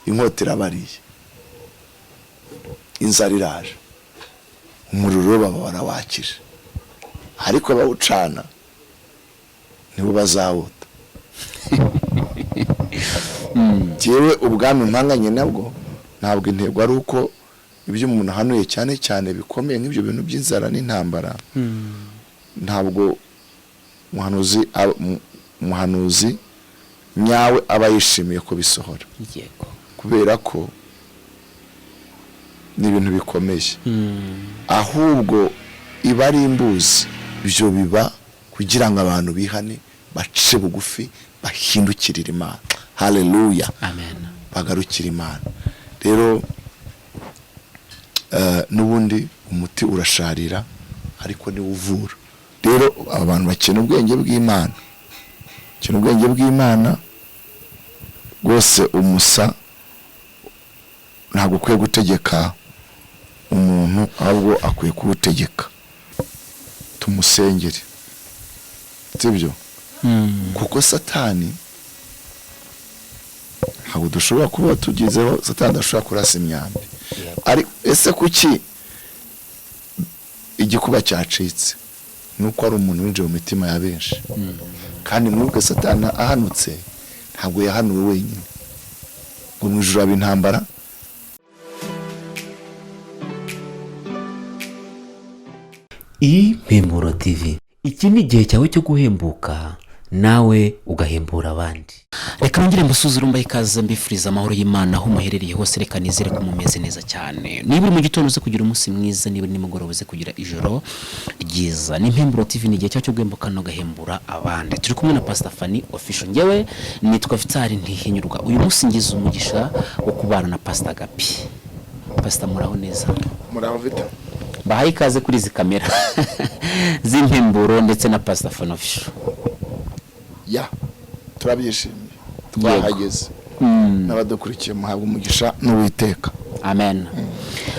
inkota irabariye, inzara iraje, umuriro baba barawakije, ariko bawucana nibo bazawuta. Jewe ubwami mpanganye nabwo ntabwo intego ari uko ibyo umuntu hanuye cyane cyane bikomeye nk'ibyo bintu by'inzara n'intambara. Ntabwo umuhanuzi nyawe aba yishimiye ko bisohora, kubera ko ni ibintu bikomeye. Ahubwo iba ari imbuzi, ibyo biba kugira ngo abantu bihane, bace bugufi, bahindukirira Imana. Haleluya, amen, bagarukira Imana. Rero n'ubundi umuti urasharira ariko ni uvura. Rero abantu bakena ubwenge bw'Imana, kina ubwenge bw'Imana rwose. Umusa ntabwo ukwiye gutegeka umuntu, ahubwo akwiye kuwutegeka. Tumusengere, sibyo? Kuko Satani ntabwo dushobora kuba tugizeho, Satani adashobora kurasa imyambi. Ari ese kuki igikuba cyacitse? Nuko ari umuntu winjiye mu mitima ya benshi. Kandi nubwo Satani ahanutse, ntabwo yahanuwe wenyine, ngo mu ijuru ab'intambara. Impuguro TV, iki ni igihe cyawe cyo guhembuka, nawe ugahembura abandi. Reka nongere mbusuzure mbaye ikaze, mbifuriza amahoro y'Imana aho muherereye hose. Reka nizere ko mumeze neza cyane. Niba uri mu gitondo uze kugira umunsi mwiza, niba nimugoroba uze kugira ijoro ryiza. Ni Impuguro TV, ni igihe cyo guhembuka no gahembura abandi. Turi kumwe na Pastor Fanny official. Ngewe nitwa Vitali Ntihinyurwa. Uyu munsi ngize umugisha wo kubana na Pastor Gapi. Pastor, muraho neza? Muraho Vita. Bahaye ikaze kuri izi kamera z'Impuguro ndetse na Pastor Fanny official. Ya, turabyishimiye twahageze. N'abadukurikiye muhabwa umugisha n'Uwiteka. Amen.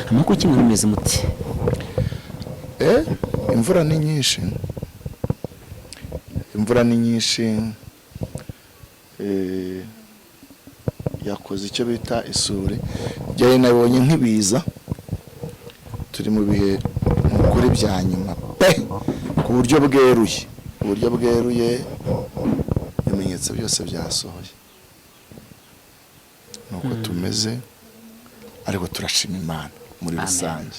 Amakuru kimwe mumeze muti? Imvura ni nyinshi. Imvura ni nyinshi. Yakoze icyo bita isuri. Byari nabonye nk'ibiza. Turi mu bihe kuri bya nyuma ku buryo bweruye. Uburyo bweruye, ibimenyetso byose byasohoye. Nuko tumeze, ariko turashima Imana muri rusange.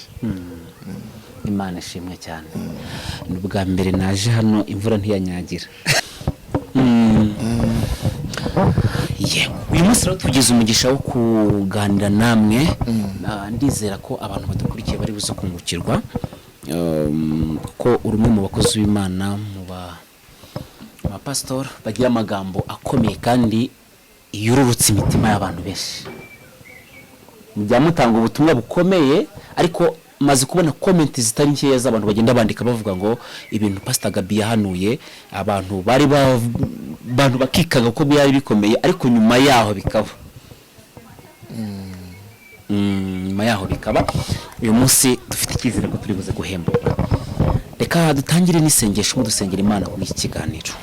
Imana ishimwe cyane. N'ubwa mbere naje hano imvura ntiyanyagira. Uyu munsi rero tugize umugisha wo kuganira namwe. Ndizera ko abantu badukurikiye bari buze kungukirwa, ko urumwe mu bakozi b'Imana, mu pastor bagira amagambo akomeye kandi yururutse imitima y'abantu benshi. Mujya mutanga ubutumwa bukomeye, ariko maze kubona comment zitari nkeya z'abantu bagenda bandika bavuga ngo ibintu Pastor Gabi yahanuye abantu bari bantu bakikaga ko byari bikomeye, ariko nyuma yaho bikaba nyuma yaho bikaba. Uyu munsi dufite icyizere ko turi buze guhembura. Reka dutangire n'isengesho dusengera Imana kuri iki kiganiro.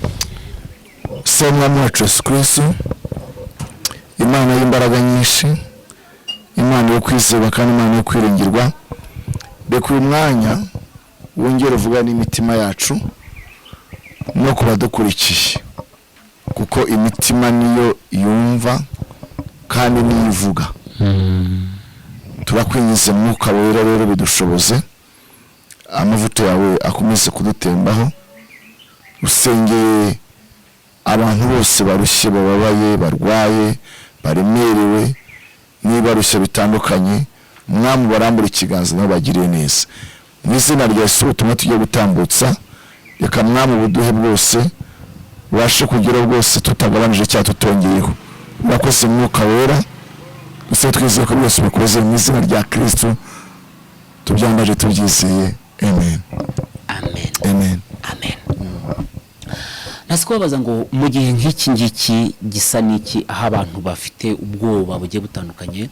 Senga mwacu YESU KRISTO, Imana y'imbaraga nyinshi, Imana yo kwizerwa kandi Imana yo kwiringirwa. Reka uyu mwanya wongere uvuga n'imitima yacu no kubadukurikiye, kuko imitima niyo yumva kandi niyo ivuga. Turakwinjiza Mwuka Wera rero bidushoboze, amavuta yawe akomeze kudutembaho. Usengeye abantu bose barushye, bababaye, barwaye, baremerewe, nibarushye bitandukanye. Mwami barambura ikiganza nabo bagiriye neza. Mu izina rya Yesu ubutumwa tugiye gutambutsa, reka Mwami ubuduhe bwose, ubashe kugira bwose tutagabanije cyangwa tutongeyeho. Urakoze Mwuka Wera, gusa twizeye ko byose bikoze mu izina rya Kristo tubyambaje tubyizeye. Amen. Amen. Amen. Amen. Nasikubabaza ngo mu gihe nk'iki ngiki gisa n'iki, aho abantu bafite ubwoba bugiye butandukanye,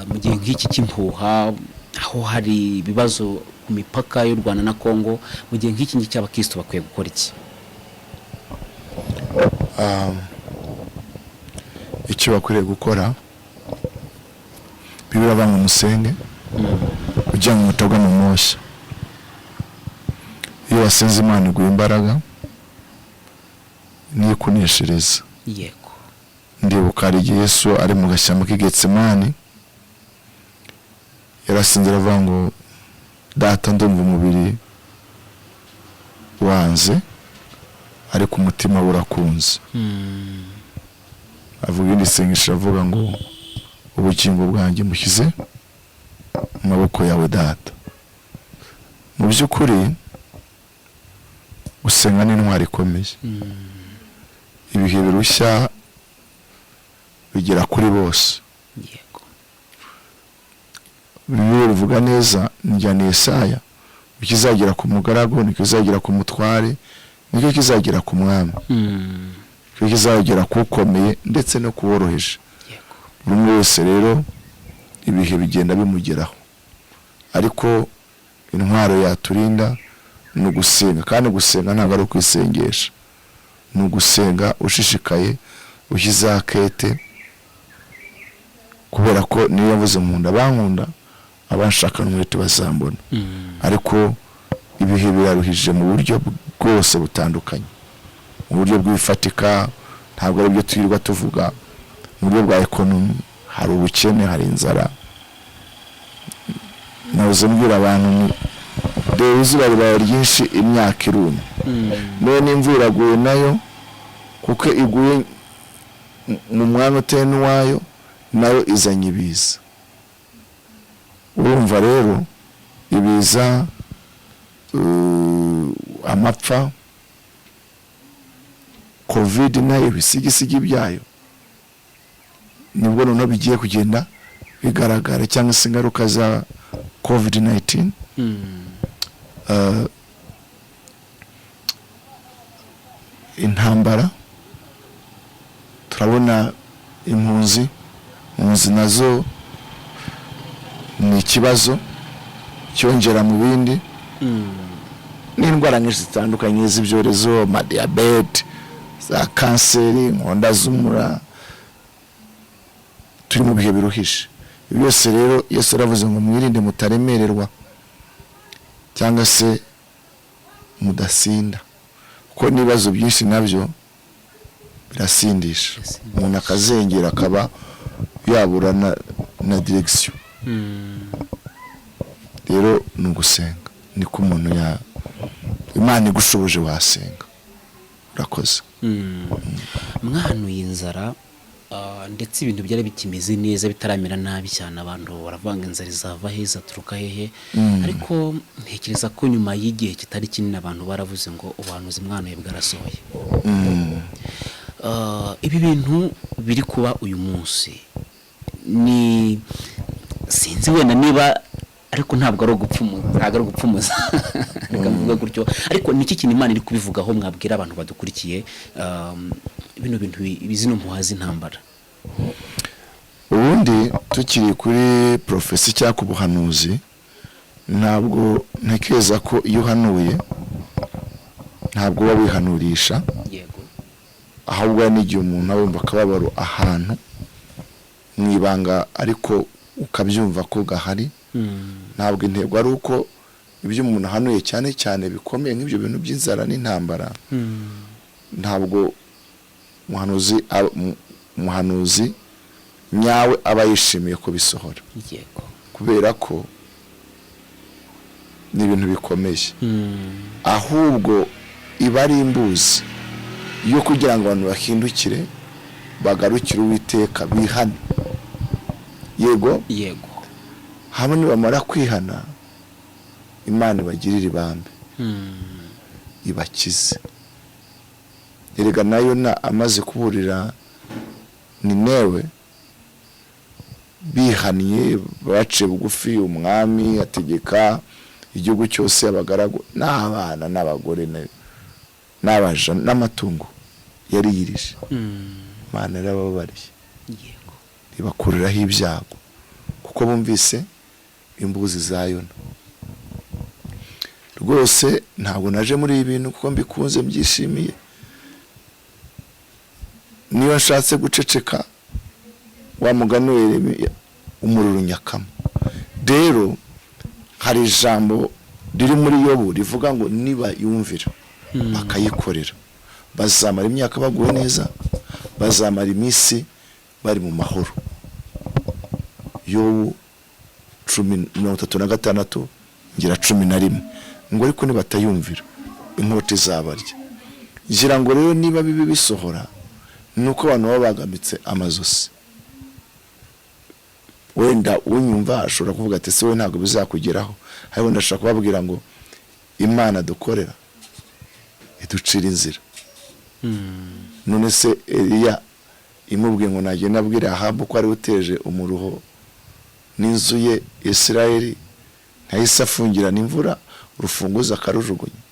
mu gihe nk'iki cy'impuha, aho hari ibibazo ku mipaka y'u Rwanda na Kongo, mu gihe nk'iki ngiki abakristo bakwiye gukora iki? Icyo bakwiriye gukora bibiri abantu musenge kugira ngo mutagwa mu moshya. Iyo wasenze Imana iguha imbaraga niyo kuneshereza. yego Ndibuka ari Yesu ari mu gashyamba k'Getsemani, yarasinze aravuga ngo data ndumva umubiri wanze ariko umutima urakunze. Avuga indi sengesho avuga ngo ubugingo bwanjye mushyize mu maboko yawe data. Mu by'ukuri gusenga ni intwari ikomeye. Ibihe birushya bigera kuri bose. yego Bibiliya bivuga neza njyana Yesaya, ukizagera ku mugaragu niko kizagera ku mutware, niko kizagera ku mwami, niko kizagera ku ukomeye ndetse no kuworoheje. yego Buri umwe wese rero ibihe bigenda bimugeraho, ariko intwaro yaturinda ni ugusenga. Kandi gusenga ntabwo ari ukwisengesha, ni ugusenga ushishikaye ushyize akete, kubera ko niyo yavuze mu nda bankunda abanshakana umwete bazambona. Ariko ibihe biraruhije mu buryo bwose butandukanye, mu buryo bw'ifatika, ntabwo ari byo twirirwa tuvuga. Mu buryo bwa ekonomi hari ubukene, hari inzara. Nabuze mbwira abantu dore izuba ribaye ryinshi imyaka iruma, none imvura iraguye nayo kuko iguye mu mwanya uteye n'uwayo nayo izanye ibiza. Urumva rero ibiza, amapfa, covid nayo bisigisigi byayo nibwo noneho bigiye kugenda bigaragara, cyangwa se ingaruka za covid-19. Intambara turabona, impunzi nazo ni ikibazo cyongera mu bindi. N'indwara nyinshi zitandukanye z'ibyorezo, amadiyabete, za kanseri, inkonda z'umura. Turi mu bihe biruhishe. Ibi byose rero Yesu aravuze ngo mwirinde mutaremererwa cyangwa se mudasinda, kuko n'ibibazo byinshi nabyo birasindisha. Umuntu akazengera akaba yabura na direction. Rero ni ugusenga, niko umuntu Imana igushoboje wasenga. Urakoze. mwahanuye inzara, ndetse ibintu byari bikimeze neza bitaramera nabi cyane. Abantu baravanga inzara izava he, izaturuka hehe. Ariko ntekereza ko nyuma y'igihe kitari kinini abantu baravuze ngo ubuhanuzi mwahanuye bwarasohoye. Ibi bintu biri kuba uyu munsi ni sinzi wenda niba, ariko ntabwo ari ugupfumuza reka mvuga gutyo. Ariko niki kintu Imana iri kubivugaho mwabwira abantu badukurikiye bino bintu bizino mpuhazi intambara? Ubundi tukiri kuri profesi cyangwa ku buhanuzi, ntabwo ntekereza ko iyo uhanuye ntabwo uba wihanurisha. Yego. Ahubwo n'igihe umuntu abumva akababaro ahantu mu ibanga ariko ukabyumva ko gahari. Ntabwo intego ari uko ibyo umuntu ahanuye cyane cyane bikomeye nk'ibyo bintu by'inzara n'intambara, ntabwo umuhanuzi nyawe aba yishimiye ko bisohora. Yego. Kubera ko ni ibintu bikomeye. Ahubwo iba ari imbuzi yo kugira ngo abantu bahindukire bagarukire Uwiteka bihane. Yego. Yego. Hamwe nibamara kwihana, Imana ibagirira ibambe, ibakize. Erega nayo amaze kuburira Ninewe, bihaniye baciye bugufi, umwami ategeka igihugu cyose abagaragu n'abana n'abagore n'abaja n'amatungo yari yirije. Imana yarababariye. Yego. Ibakuriraho ibyago kuko bumvise imbuzi za Yona. Rwose ntabwo naje muri ibi bintu kuko mbikunze mbyishimiye. Niyo nshatse guceceka wa mugani umuriro unyakamo. Rero hari ijambo riri muri Yobu rivuga ngo niba yumvira bakayikorera bazamara imyaka baguwe neza, bazamara iminsi bari mu mahoro. Yobu 36 ngira 11 ngo ariko nibatayumvira inkota zabarya. Ngira ngo rero niba bibi bisohora nuko abantu baba bagamitse amazosi. Wenda unyumva ashobora kuvuga ati se we ntago bizakugeraho, ariko ndashaka kubabwira ngo Imana dukorera iducira inzira. None se Eliya imubwiye ngo nagenda abwira Ahabu ko ari uteje umuruho n'inzu ye Isirayeli, ntahise afungirana imvura urufunguzo akarujugunya.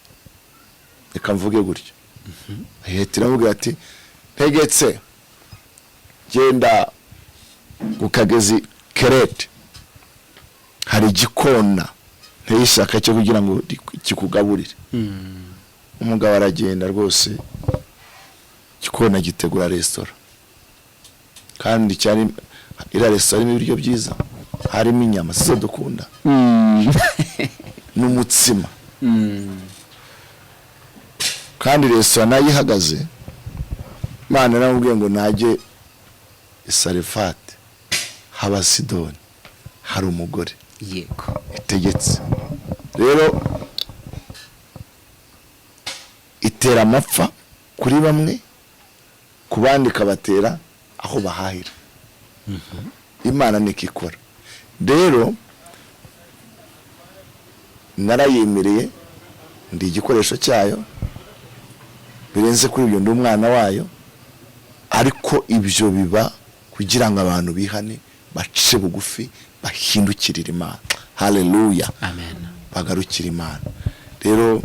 Reka mvuge gutyo. Ahitira avuga ati ntegetse genda ku kagezi Kerete, hari igikona nteyishaka cyo kugira ngo kikugaburire. Umugabo aragenda rwose, igikona gitegura restaurant, kandi cyari ira restaurant ibiryo byiza, harimo inyama zizo dukunda n'umutsima. Kandi restaurant nayihagaze, Imana namubwiye ngo najye Isarefati haba Sidoni, hari umugore yego itegetse. Rero itera amapfa kuri bamwe, ku bandi kabatera aho bahahira. Imana nikikora. Rero narayemereye, ndi igikoresho cyayo, birenze kuri ibyo ndi umwana wayo, ariko ibyo biba kugira ngo abantu bihane, bace bugufi, bahindukirira Imana. Haleluya, amen, bagarukira Imana. Rero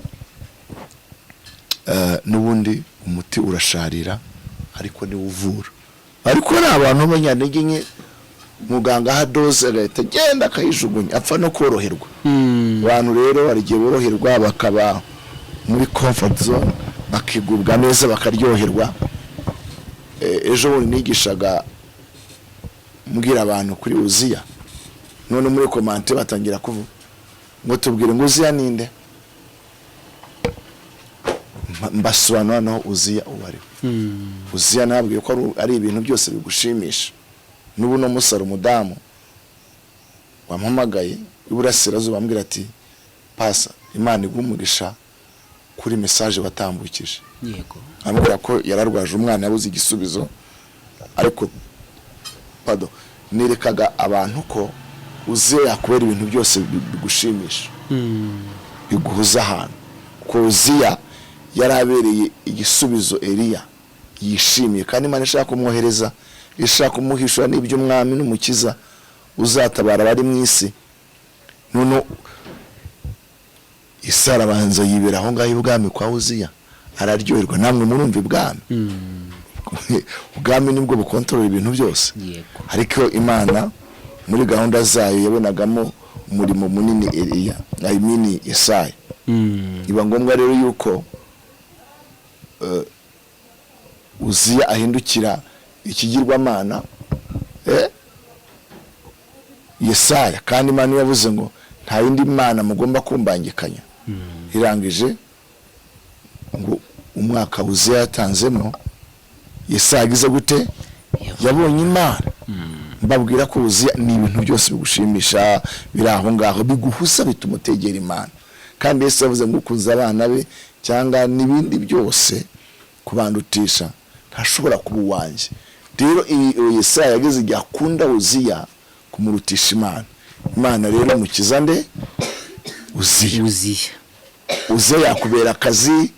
nubundi umuti urasharira ariko ni uvura. Ariko n'abantu b'abanyantege nke, muganga hadoze agahita genda akayijugunya, apfa no koroherwa. Abantu rero barigiye boroherwa bakaba muri comfort zone, bakigubwa neza bakaryoherwa. Ejo bundi nigishaga mbwira abantu kuri Uziya, none muri komante batangira kuvuga ngo tubwire ngo Uziya ninde. Mbasobanura no Uziya uwari. Uziya nabwiye ko ari ibintu byose bigushimisha. Nubu no musara umudamu wampamagaye iburasirazuba ambwira ati pasa Imana igumugisha kuri message watambukije. Yego. Ambwira ko yararwaje umwana yabuze igisubizo, ariko pardon, nerekaga abantu ko Uziya yakubera ibintu byose bigushimisha, biguhuza ahantu. Ko Uziya yarabereye igisubizo Eliya yishimiye, kandi Imana ishaka kumwohereza, ishaka kumuhishura n'ibyo umwami n'umukiza uzatabara bari mu isi. None Isara banza yibera aho ngaho ubwami kwa Uziya, araryoherwa. Namwe murumva ibwami. Ubwami nibwo bukontorora ibintu byose. Yego. Ariko Imana muri gahunda zayo yabonagamo umurimo munini Eliya, ayimini Yesaya. Iba ngombwa rero yuko Uziya ahindukira ikigirwamana Yesaya, kandi Imana yavuze ngo nta yindi Mana mugomba kumbangikanya. Irangije ngo umwaka Uziya yatanzemo, Yesaya agize gute, yabonye Imana. Mbabwira ko Uziya ni ibintu byose bigushimisha, biri aho ngaho biguhusa, bitumutegera Imana. Kandi Yesu yavuze ngo kuza abana be cyangwa n'ibindi byose kubandutisha ntashobora kuba uwanjye. Rero Yesaya yageze igihe akunda Uziya kumurutisha Imana. Imana rero mukiza nde? Uziya. Uziya yakubera akazi,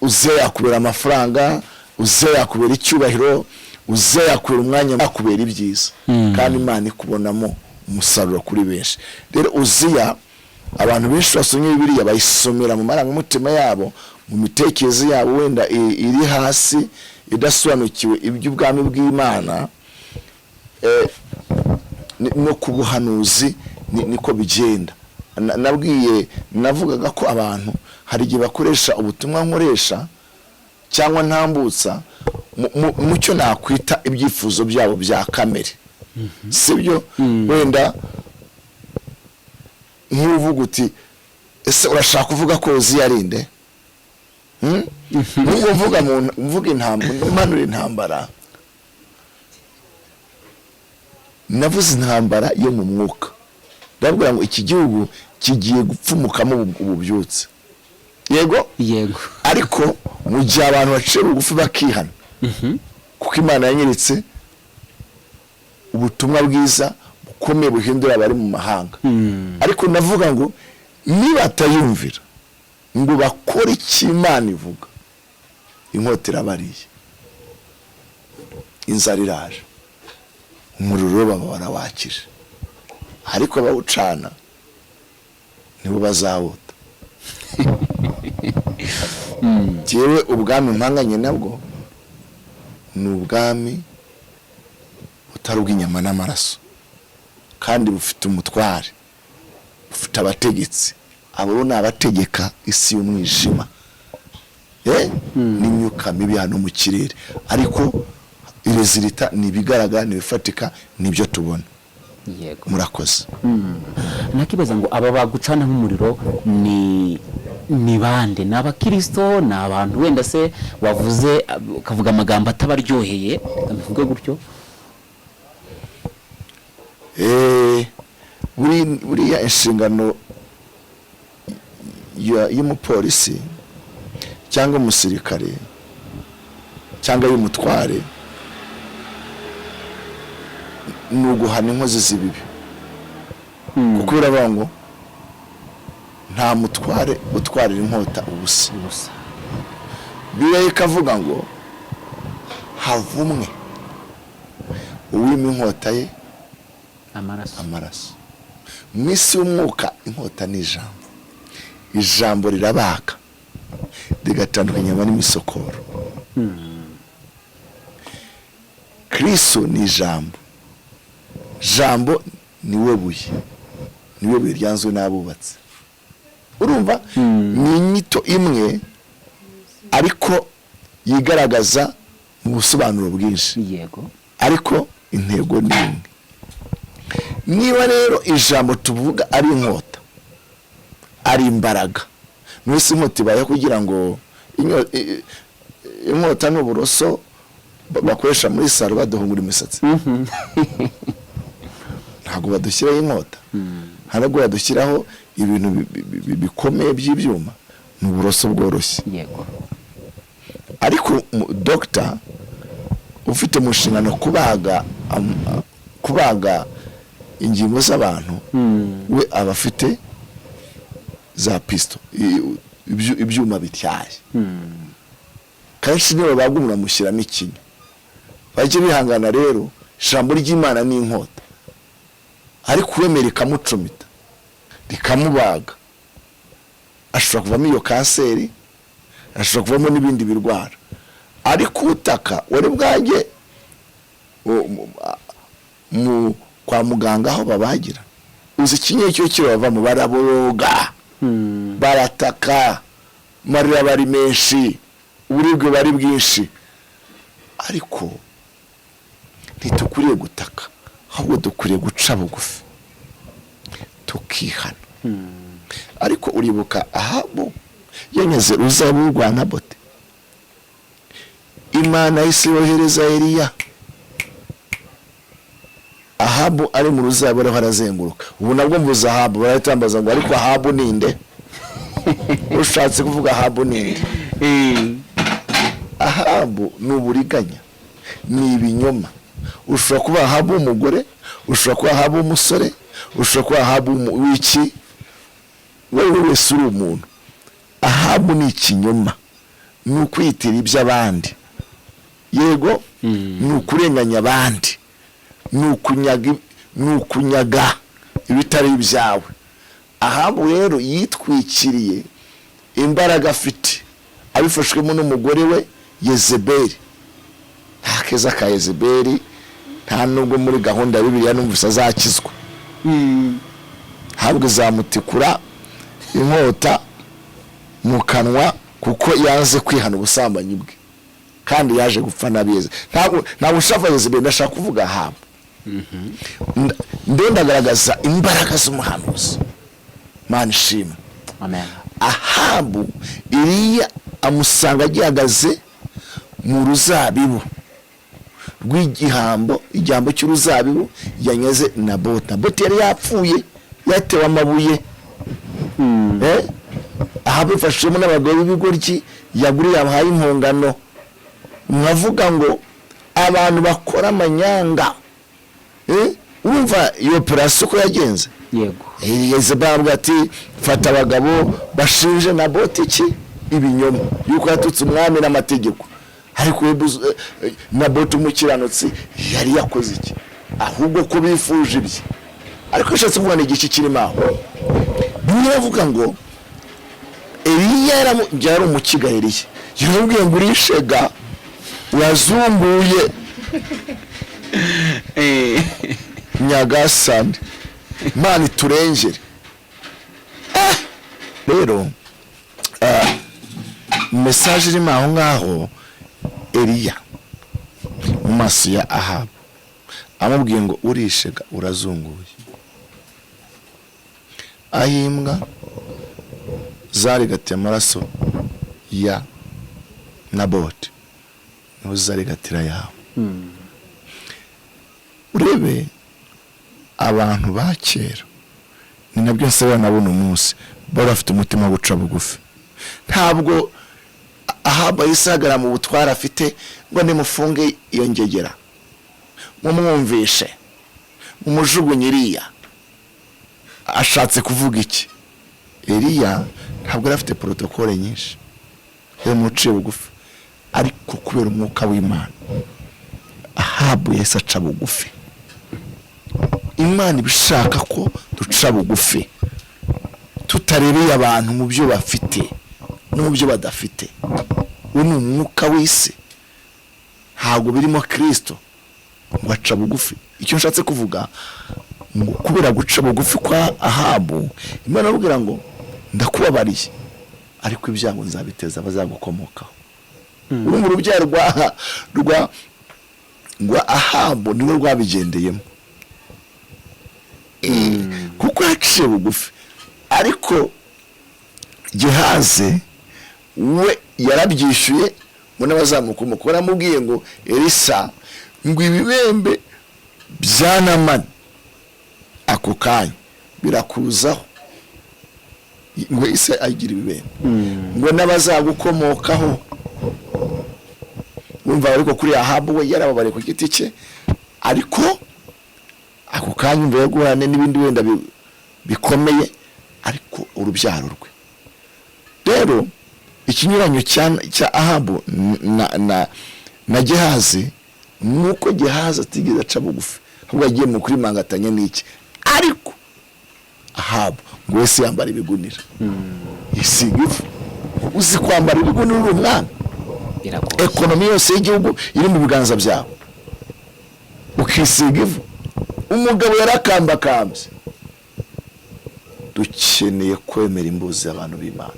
Uziya yakubera amafaranga, Uziya yakubera icyubahiro, Uziya yakubera umwanya, yakubera ibyiza. Kandi Imana ikubonamo umusaruro kuri benshi. Rero Uziya abantu benshi basomye Bibiliya bayisomera mu marangamutima yabo, mu mitekerereze yabo wenda iri hasi, idasobanukiwe iby'ubwami bw'Imana. No kubuhanuzi niko bigenda. Nabwiye navugaga ko abantu hari igihe bakoresha ubutumwa nkoresha cyangwa ntambutsa mucyo nakwita ibyifuzo byabo bya kamere. sibyo wenda nk'uvuga uti ese urashaka kuvuga ko uziyarinde nubwo mvuga intambara navuze intambara yo mu mwuka ndabwira ngo iki gihugu kigiye gupfumukamo ububyutse yego ariko mu gihe abantu bacira ubugufi bakihana kuko Imana yanyeretse ubutumwa bwiza bukomeye buhindura abari mu mahanga ariko navuga ngo niba atayumvira ngo bakore icyo Imana ivuga inkota irabariye inzara iraje umuriro baba barawakije ariko bawucana nibo bazawuta jewe ubwami mpanganye nabwo ni ubwami butari ubw'inyama n'amaraso kandi bufite umutware bufite abategetsi abo ni abategeka isi y'umwijima n'imyuka mibi hano mu kirere ariko irezilita nibigaragara nibifatika nibyo tubona murakoze nakibaza ngo aba bagucana nk'umuriro ni bande n'abakristo n'abantu wenda se wavuze kavuga amagambo atabaryoheye bivuge gutyo buriya inshingano y'umupolisi cyangwa umusirikare cyangwa y'umutware ni uguhana inkozi z'ibibi kuko biravuga ngo nta mutware utwarira inkota ubusa bibiliya ikavuga ngo havumwe uwima inkota ye amaraso mu isi y'umwuka inkota ni ijambo rirabaga rigatandukanya inyama n'imisokoro Kristo ni ijambo niwe buye ryanzwe n'abubatsi urumva ni inyito imwe ariko yigaragaza mu busobanuro bwinshi ariko intego ni imwe niba rero ijambo tuvuga ari inkota ari imbaraga mwese inkota ibaye kugira ngo inkota n'uburoso bakoresha muri salo baduhungura imisatsi ntabwo badushyiraho inkota ntabwo badushyiraho ibintu bikomeye by'ibyuma ni uburoso bworoshye ariko dogita ufite mu nshingano kubaga ingingo z'abantu we aba afite za pisito ibyuma bityaye kenshi niba bagumura mushyiramo ikinya bajye bihangana rero ijambo ry'Imana ni inkota ariko uwemera ikamucumita rikamubaga ashobora kuvamo iyo kanseri ashobora kuvamo n'ibindi birwara ariko ubutaka wari bwanjye kwa muganga aho babagira uzi ikinya cyo kirabavamo baraboroga barataka marira bari menshi uburibwe bari bwinshi ariko ntitukuriye gutaka ahubwo dukwiriye guca bugufi tukihana ariko uribuka Ahabu yanyaze uruzabibu rwa Nabote Imana yahise yohereza Eliya Ahabu ari mu ruzabibu ariho arazenguruka ubu nabwo mvuze Ahabu baratambaza ngo ariko Ahabu ninde ushatse kuvuga Ahabu ninde Ahabu ni uburiganya ni ibinyoma ushobora kuba Ahabu umugore ushobora kuba Ahabu umusore ushobora kuba Ahabu wiki wewe wese uri umuntu Ahabu ni ikinyoma ni ukwitira iby'abandi yego ni ukurenganya abandi ni ukunyaga ibitari ibyawe Ahabu rero yitwikiriye imbaraga afite abifashwemo n'umugore we Yezebeli nta keza ka Yezebeli nta nubwo muri gahunda ya Bibiliya numvise azakizwa habwe zamutikura inkota mu kanwa kuko yanze kwihana ubusambanyi bwe kandi yaje gupfa nabize ntabwo ushaka Yezebeli ndashaka kuvuga Ahabu Ndo ndagaragaza imbaraga z'umuhanuzi. Mana ishimwe. Amen. Ahabu Eliya amusanga agihagaze mu ruzabibu rw'igihambo, ijambo cy'uruzabibu yanyaze Naboti yari yapfuye, yatewe amabuye. Ahabu yifashishemo n'abagabo b'ibigoryi yaguriye abahaye impongano. Mwavuga ngo abantu bakora amanyanga. Urumva iyo operasiyo ko yagenze? Yego. Yezebeli ati fata abagabo bashinje Naboti iki ibinyoma yuko yatutse umwami n'amategeko. Ariko Naboti umukiranutsi yari yakoze iki? Ahubwo ko bifuje ibye. Ariko shatse kuvuga n'igiki kirimo aho. Biravuga ngo Eliya yari umukiga Eliya. Yarabwiye ngo urishega wazumbuye. Nyagasani Mana turengere. Rero message irimo aho ngaho Eliya mu maso ya Ahabu amubwiye ngo urishega urazunguye. Ahimbwa zarigatiye amaraso ya Naboti niho zarigatira yawe. Urebe abantu ba kera ni nabyo nsaba nabona umunsi bari bafite umutima wo guca bugufi. Ntabwo Ahabu yisagara mu butwara afite ngo nimufunge iyo ngegera mumwumvishe mumujugunyiriya. Ashatse kuvuga iki? Eliya ntabwo yari afite protokole nyinshi yo muciye bugufi, ariko kubera umwuka w'Imana Ahabu yese aca bugufi. Imana ibishaka ko duca bugufi tutarebeye abantu mu byo bafite no mu byo badafite. We ni umwuka w'isi, ntabwo birimo Kristo ngo aca bugufi. Icyo nshatse kuvuga ngo kubera guca bugufi kwa Ahabu, Imana arabwira ngo ndakubabariye ariko ibyago nzabiteza bazagukomokaho. Urumva urubyaro rwa Ahabu niwe rwabigendeyemo. Kuko yaciye bugufi. Ariko Gehazi we yarabyishuye ngo n'abazamukomoka baramubwiye ngo Elisa ngo ibibembe byanamana ako kanya birakuzaho ngo ise agira ibibembe ngo n'abazagukomokaho. Umva ariko kuri Ahabu we yarababare ku giti cye, ariko ako kanya mbere guhane n'ibindi wenda bikomeye, ariko urubyaro rwe. Rero ikinyuranyo cya Ahabu na Gehazi nuko Gehazi atigeze aca bugufi, ahubwo yagiye mu kuri mangatanya n'iki. Ariko Ahabu ngo wese yambara ibigunira. Isiga ivu. Uzi kwambara ibigunira uri umwana? Ekonomi yose y'igihugu iri mu biganza byawe, ukisiga ivu. Umugabo yarakambakambye. Dukeneye kwemera imbuzi abantu b'Imana.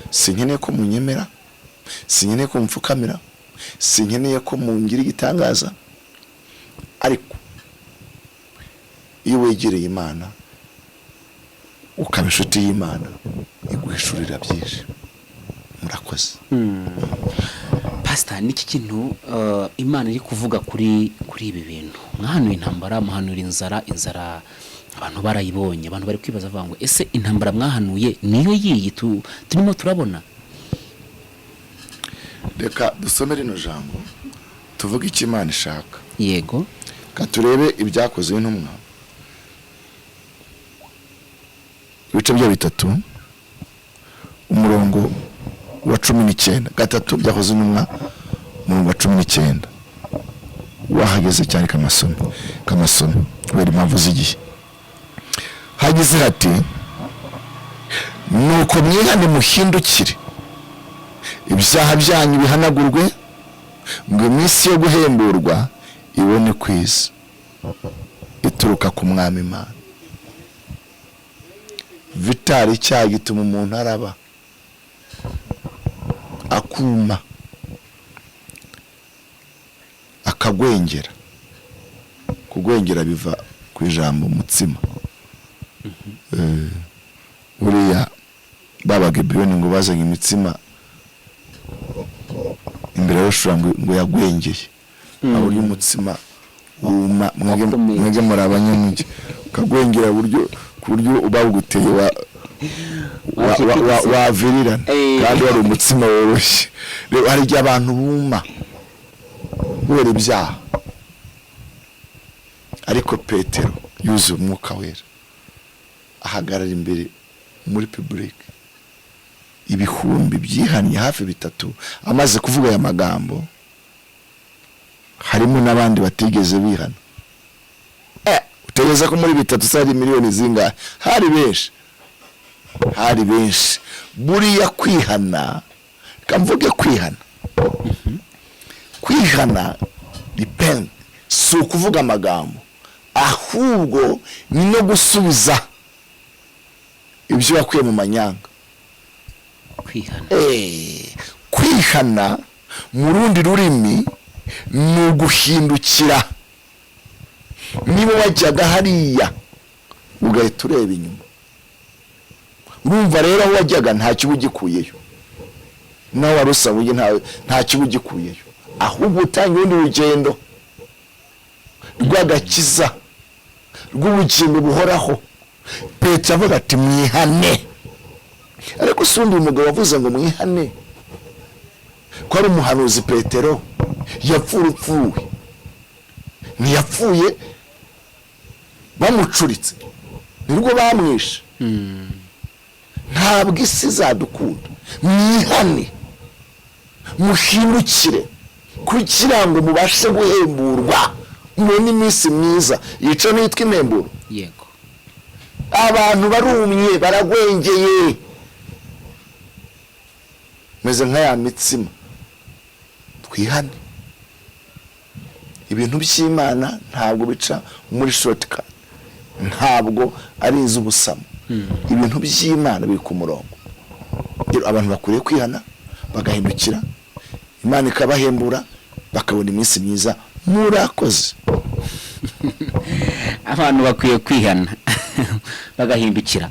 Sinkeneye ko munyemera, sinkeneye ko mupfukamira, sinkeneye ko mungira igitangaza, ariko iyo wegereye Imana ukaba inshuti y'Imana iguhishurira byinshi. Murakoze. Pastor, niki kintu Imana iri kuvuga kuri ibi bintu? Mwahanuye intambara, muhanura inzara abantu barayibonye, abantu bari kwibaza bavuga ngo ese intambara mwahanuye niyo yiyi turimo turabona? Reka dusome rino jambo tuvuge icyo Imana ishaka. Yego. Katurebe ibyakozwe n'intumwa ibice bya 3 umurongo wa 19. 3 byakozwe n'intumwa umurongo wa 19. Wahageze cyane kamasomo kubera impamvu z'igihe. Hagize hati nuko mwihane muhindukire ibyaha byanyu bihanagurwe ngo iminsi yo guhemburwa ibone kwiza ituruka ku mwami Imana. Vitari icyaha gituma umuntu araba akuma akagwengera kugwengera biva ku ijambo mutsima. Buriya babaga ibiyoni ngo bazanye imitsima imbere y'ushura ngo yagwengeye. Aho umutsima wuma mwege muri abanyamugi kagwengera ku buryo ubawuguteye wavirirana kandi wari umutsima woroshye. Rero hari igihe abantu buma kubera ibyaha, ariko Petero yuzuye umwuka wera ahagarara imbere muri public, ibihumbi byihannye hafi 3 amaze kuvuga aya magambo. Harimo n'abandi batigeze bihana. Utegeza ko muri 3 sari miliyoni zingahe? Hari benshi. Buriya kwihana, kamvuge kwihana. Kwihana depend si ukuvuga amagambo, ahubwo ni no gusubiza ibyo yakuye mu manyanga. Kwihana mu rundi rurimi ni uguhindukira. Niba wajyaga hariya ugahita ureba inyuma, urumva rero aho wajyaga nta kiba ugikuyeyo, nawe warusabuye nta kiba ugikuyeyo, ahubwo utangiye urundi rugendo rw'agakiza, rw'ubugingo buhoraho. Petero avuga ati mwihane. Ariko sundi umugabo wavuze ngo mwihane ko ari umuhanuzi. Petero yapfuye, ntiyapfuye bamucuritse, nirwo bamwishe. Ntabwo isi zadukunda. Mwihane, muhindukire kugira ngo mubashe guhemburwa, mubone iminsi myiza. Yica nitwa impemburo. Yego, abantu barumye baragwengeye meze nka ya mitsima. Twihane. Ibintu by'Imana ntabwo bica muri shortcut, ntabwo ari iz'ubusamo. Ibintu by'Imana biri ku murongo. Abantu bakwiye kwihana bagahindukira, Imana ikabahembura bakabona iminsi myiza. Murakoze. abantu bakwiye kwihana bagahindukira.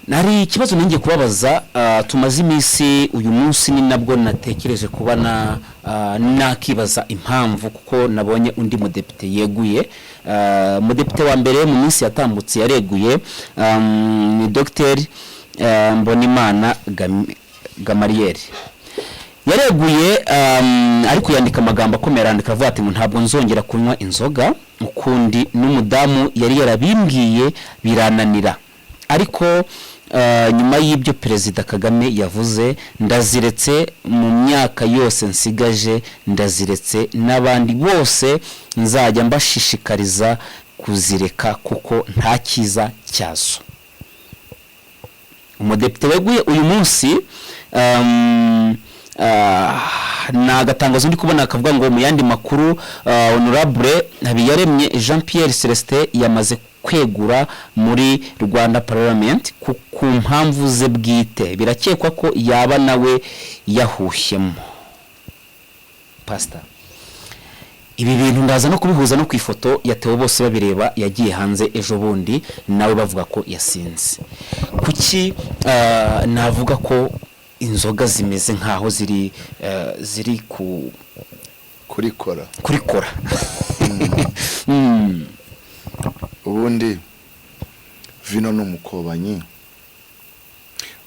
Nari ikibazo ninjye kubabaza, tumaze iminsi, uyu munsi ni nabwo natekereje kuba nakibaza impamvu, kuko nabonye undi mudepite yeguye. Mudepite wa mbere mu minsi yatambutse yareguye, ni Dr. Mbonimana Gamariel. Yareguye ariko yandika amagambo akomera, andika avuga ati ntabwo nzongera kunywa inzoga ukundi, n'umudamu yari yarabimbwiye birananira. Ariko nyuma y'ibyo Perezida Kagame yavuze, ndaziretse mu myaka yose nsigaje, ndaziretse n'abandi bose nzajya mbashishikariza kuzireka kuko nta cyiza cyazo. Umudepite weguye uyu munsi, na gatangazo ndi kubona akavuga ngo mu yandi makuru, Honorable Habiyaremye Jean Pierre Celestin yamaze kwegura muri Rwanda Parliament ku mpamvu ze bwite. Birakekwa ko yaba nawe yahuhyemo. Pastor, ibi bintu ndaza no kubihuza no kwifoto ya THEO BOSEBABIREBA yagiye hanze ejo bundi, nawe bavuga ko yasinze. Kuki navuga ko inzoga zimeze nkaho ziri kurikora. Ubundi vino n'umukobanyi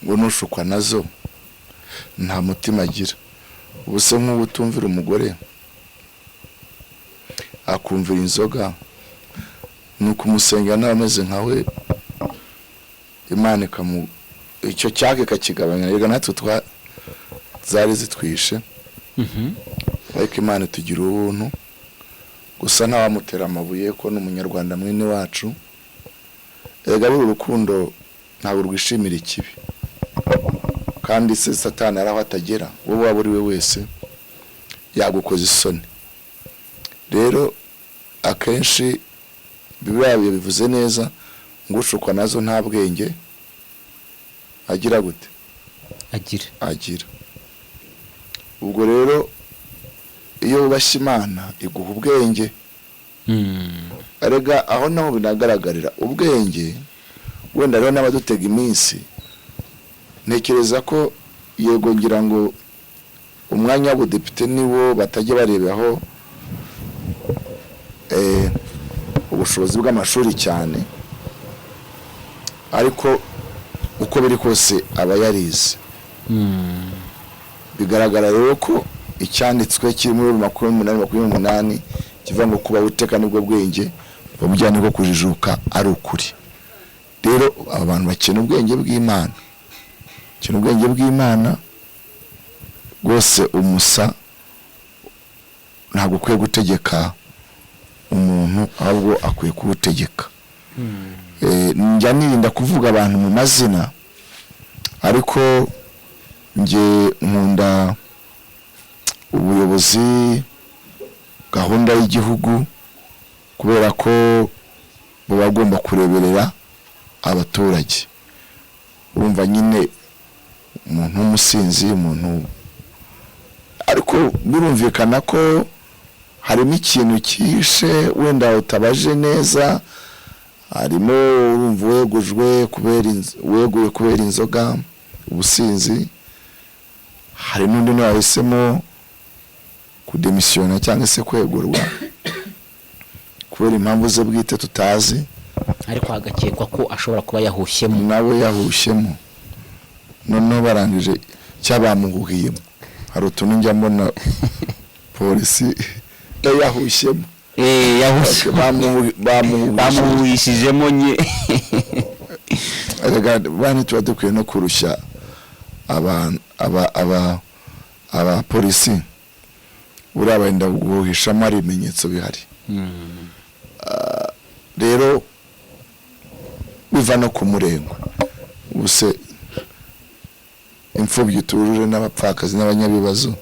ngo nushukwa nazo nta mutima agira. Ubuse nk'ubu utumvira umugore akumvira inzoga, nuko umusengera n'abameze nkawe, Imana icyo cyake kakigabanya. Yega natwe zari zitwishe, ariko Imana tugira ubuntu. Gusa ntawamutera amabuye ko n'umunyarwanda mwene wacu. Ega buri urukundo ntabwo rwishimira ikibi, kandi se Satani araho atagera. Wowe waba uri we wese yagukoza isoni. Rero akenshi Bibiliya bivuze neza ngo ushukwa nazo nta bwenge agira gute? Agira. Ubwo rero iyo ubashye Imana iguha ubwenge, arega aho naho binagaragarira ubwenge. Wenda rero n'abadutega iminsi ntekereza ko yego ngira ngo umwanya w'ubudepite niwo batajya barebaho ubushobozi bw'amashuri cyane, ariko uko biri kose aba yarize. Bigaragara rero ko icyanditswe kiri muri 28 kivuga ngo kuba uteka nibwo bwenge bamujyane bwo kujijuka ari ukuri. Rero abantu bakena ubwenge bw'Imana, kina ubwenge bw'Imana rwose. Umusa ntabwo ukwiye gutegeka umuntu, ahubwo akwiye kubutegeka. Njya nirinda kuvuga abantu mu mazina, ariko nge nkunda ubuyobozi, gahunda y'igihugu, kubera ko baba bagomba kureberera abaturage. Urumva nyine umuntu w'umusinzi, umuntu, ariko birumvikana ko harimo ikintu cyihishe wenda utabaje neza. Harimo urumva wegujwe kubera inzoga, ubusinzi. Hari n'undi wahisemo kudemisiyona cyangwa se kwegurwa kubera impamvu ze bwite tutazi, ariko hagakekwa ko ashobora kuba yahushyemo, nawe yahushyemo, noneho barangije cyabamuguhiyemo. Hari utuntu njya mbona polisi yahushyemo, bamuhishijemo nye. Bani tuba dukwiye no kurushya aba polisi, uriya wenda guhishamo ari ibimenyetso bihari. Rero biva no ku murengo. Ubuse imfubyi turuje n'abapfakazi n'abanyabibazo,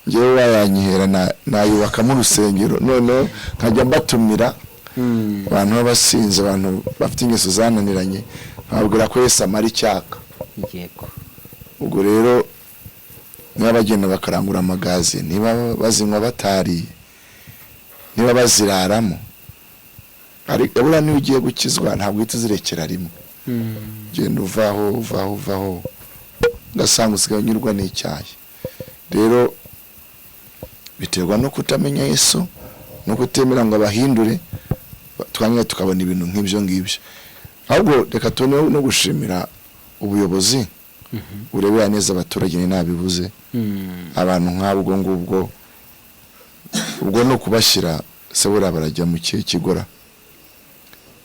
ngewe wayanyihera nayubakamo urusengero, none nkajya mbatumira abantu b'abasinzi, abantu bafite ingeso zananiranye, nkababwira ko Yesu amara icyaka. Yego. Ubwo rero niba bagenda bakarangura amagazi, niba bazinywa batariye, niba baziraramo, ariko niba ugiye gukizwa ntabwo uhita uzirekera rimwe. Genda uvaho ugasanga usigaye unyurwa n'icyayi. Rero biterwa no kutamenya Yesu, no kutemera ngo abahindure, twanyine tukabona ibintu nk'ibyo ngibyo. Ahubwo reka tubone no gushimira ubuyobozi urebera neza abaturage, nabibuze abantu nk'abo ngubwo, ubwo no kubashyira se buriya barajya mu kigora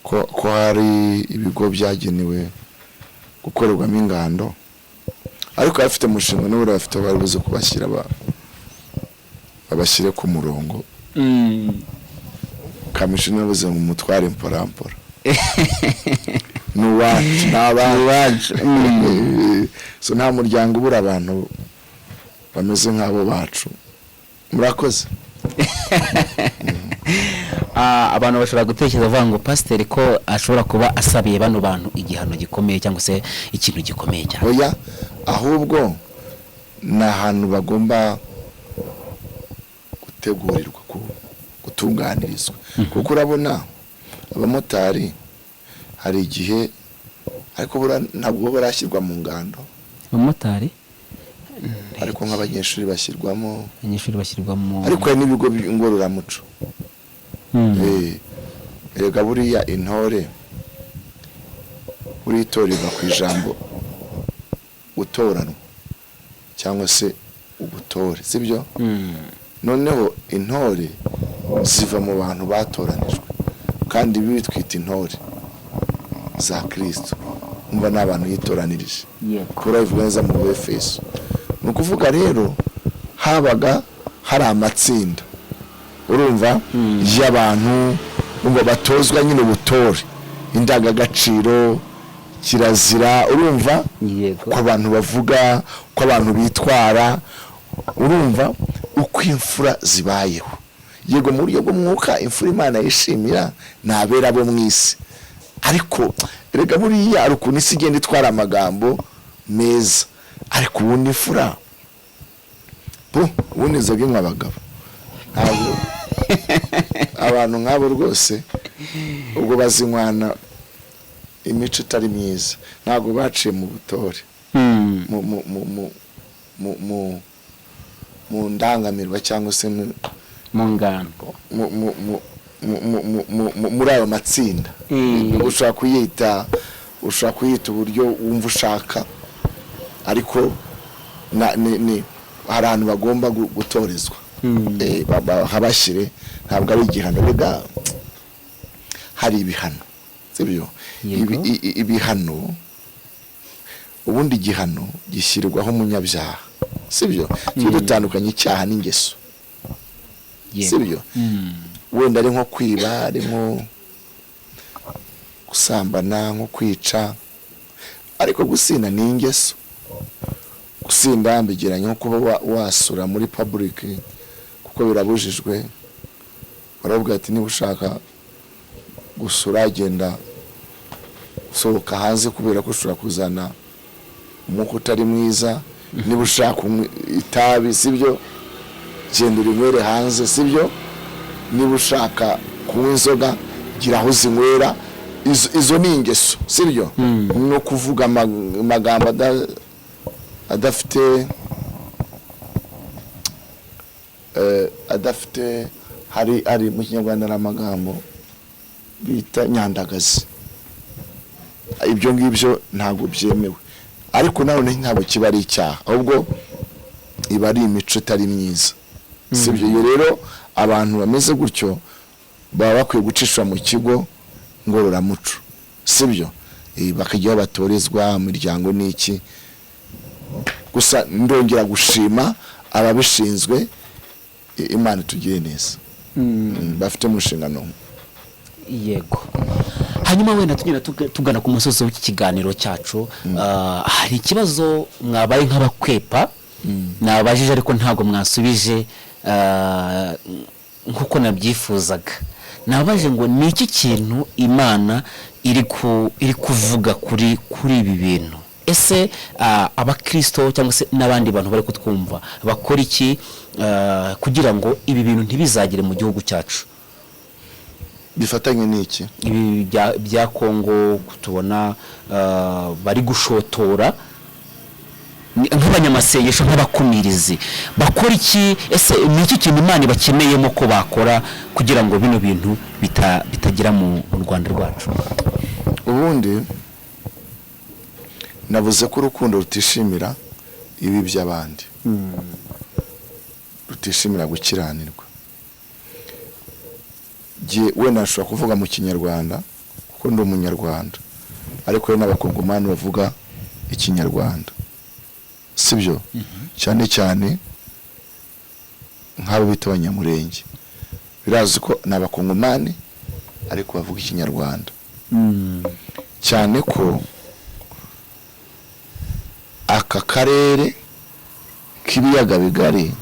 ko hari ibigo byagenewe gukorerwamo ingando, ariko abafite umushinga n'ubura bafite abayobozi kubashyira babashyire ku murongo. Kamishi nabuze mu mutware mpora n'uwacu n'abacu. So nta muryango ubura abantu bameze nk'abo bacu. Murakoze. Abantu bashobora gutekereza bavuga ngo pasiteri ko ashobora kuba asabiye bano bantu igihano gikomeye cyangwa se ikintu gikomeye cyane. Oya, ahubwo ni ahantu bagomba gutegurirwa, gutunganirizwa. Kuko urabona abamotari hari igihe, ariko ntabwo barashyirwa mu ngando. Abamotari ariko nk'abanyeshuri bashyirwamo, ariko hari n'ibigo ngororamuco. Erega buriya intore uritorerwa ku ijambo gutoranwa cyangwa se ubutore, sibyo? Noneho intore ziva mu bantu batoranijwe, kandi bitwita intore za Kristo. Umva n'abantu yitoranirije. Kora bivuga neza mu Efeso. Ni ukuvuga rero habaga hari amatsinda, urumva, y'abantu ngo batozwa nyine ubutore, indangagaciro, kirazira, urumva, ko abantu bavuga, ko abantu bitwara, urumva, uko imfura zibayeho. Yego mu buryo bw'umwuka imfura Imana yishimira nabera bo mwisi, ariko erega buriya ari ukuntu isi igenda itwara amagambo meza, ariko ubundi imfura ubundi zoga nk'abagabo abantu nk'abo rwose ubwo bazinywana imico itari myiza, ntabwo baciye mu butore mu ndangamirwa cyangwa se mu ngando muri ayo matsinda. ushobora kuyita uburyo wumva ushaka, ariko hari ahantu bagomba gutorezwa, habashyire. Ntabwo ari igihano, rega hari ibihano, sibyo? Ibihano, ubundi igihano gishyirwaho umunyabyaha, sibyo? Tujye dutandukanya icyaha n'ingeso, sibyo? Wenda ari nko kwiba, ari nko gusambana, nko kwica, ariko gusinda ni ingeso. Gusinda mbigiranye nko kuba wasura muri public, kuko birabujijwe. Baravuga ati niba ushaka gusura genda sohoka hanze, kubera ko ushobora kuzana umwuka utari mwiza. Niba ushaka itabi, sibyo, genda urinywere hanze, sibyo? Niba ushaka kunywa inzoga, gira aho zinywera. Izo ni ingeso, sibyo? No kuvuga amagambo adafite hari mu Kinyarwanda n'amagambo bita nyandagazi. Ibyo ngibyo ntabwo byemewe, ariko none ntabwo kiba ari icyaha, ahubwo iba ari imico itari myiza, sibyo? Iyo rero abantu bameze gutyo baba bakwiye gucishwa mu kigo ngororamuco, sibyo? Bakajyaho batorezwa imiryango n'iki. Gusa ndongera gushima ababishinzwe, Imana itugire neza, bafite mu nshingano. Yego. Hanyuma wenda tugana ku musozo w'iki kiganiro cyacu, hari ikibazo mwabaye nk'abakwepa nabajije ariko ntabwo mwasubije nkuko nabyifuzaga. Nabaje ngo ni iki kintu Imana iri kuvuga kuri ibi bintu? Ese abakristo cyangwa se n'abandi bantu bari kutwumva bakora iki kugira ngo ibi bintu ntibizagire mu gihugu cyacu? Bifatanye n'iki? Ibi bya Kongo kutubona bari gushotora nk'abanyamasengesho, nk'abakumirizi, bakora iki? Ese ni iki kintu Imana bakeneyemo ko bakora kugira ngo bino bintu bitagira mu Rwanda rwacu? Ubundi navuze ko urukundo rutishimira ibi by'abandi, rutishimira gukiranirwa. Wenda nashobora kuvuga mu Kinyarwanda kuko ndi umunyarwanda, ariko hari n'abakongomani bavuga Ikinyarwanda, sibyo? Cyane cyane nk'abo bita Abanyamurenge, birazi ko ni abakongomani ariko bavuga Ikinyarwanda. Cyane ko aka karere k'ibiyaga bigari,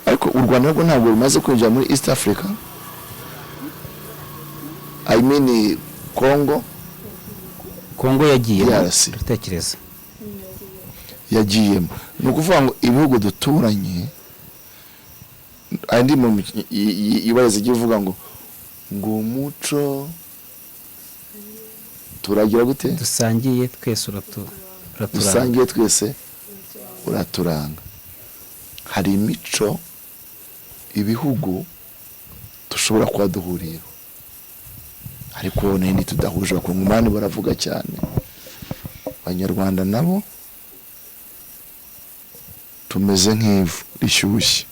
ariko u Rwanda rwo ntabwo rumaze kwinjira muri East Africa, I mean Kongo yagiye dutekereza yagiyemo. Ni ukuvuga ngo ibihugu duturanye, andi mu ibaze ivuga ngo umuco turagira gute? Dusangiye twese dusangiye twese uraturanga. Hari imico ibihugu dushobora kuba duhuriyeho, ariko nene tudahuje. Abakongomani baravuga cyane, Abanyarwanda nabo tumeze nk'ivu rishyushye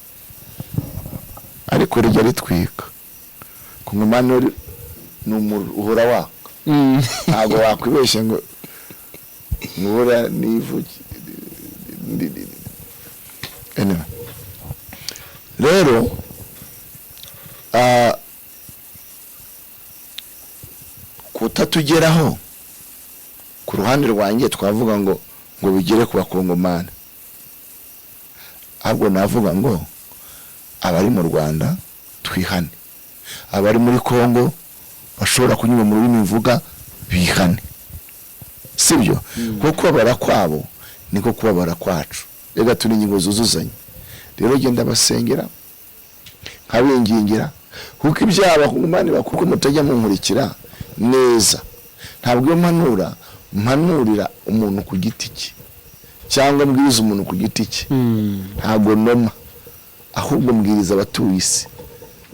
ariko rijya ritwika. Kongomani ni uhora waka, ntabwo wakwibeshya ngo nkura n'ivu. Rero kutatugeraho ku ruhande rwanjye twavuga ngo bigere ku bakongomani, ahubwo navuga ngo abari mu Rwanda twihane, abari muri Kongo bashobora kunyura mu rurimi mvuga bihane, sibyo? Kuko kubabara kwabo niko kubabara kwacu, rega turi ingingo zuzuzanye. Rero genda basengera, nkabingingira kuko ibyaba kumanira kuko mutajya munkurikira neza. Ntabwo mpanurira umuntu ku giti cye cyangwa mbwiriza umuntu ku giti cye, ntabwo noma, ahubwo mbwiriza abatuye isi.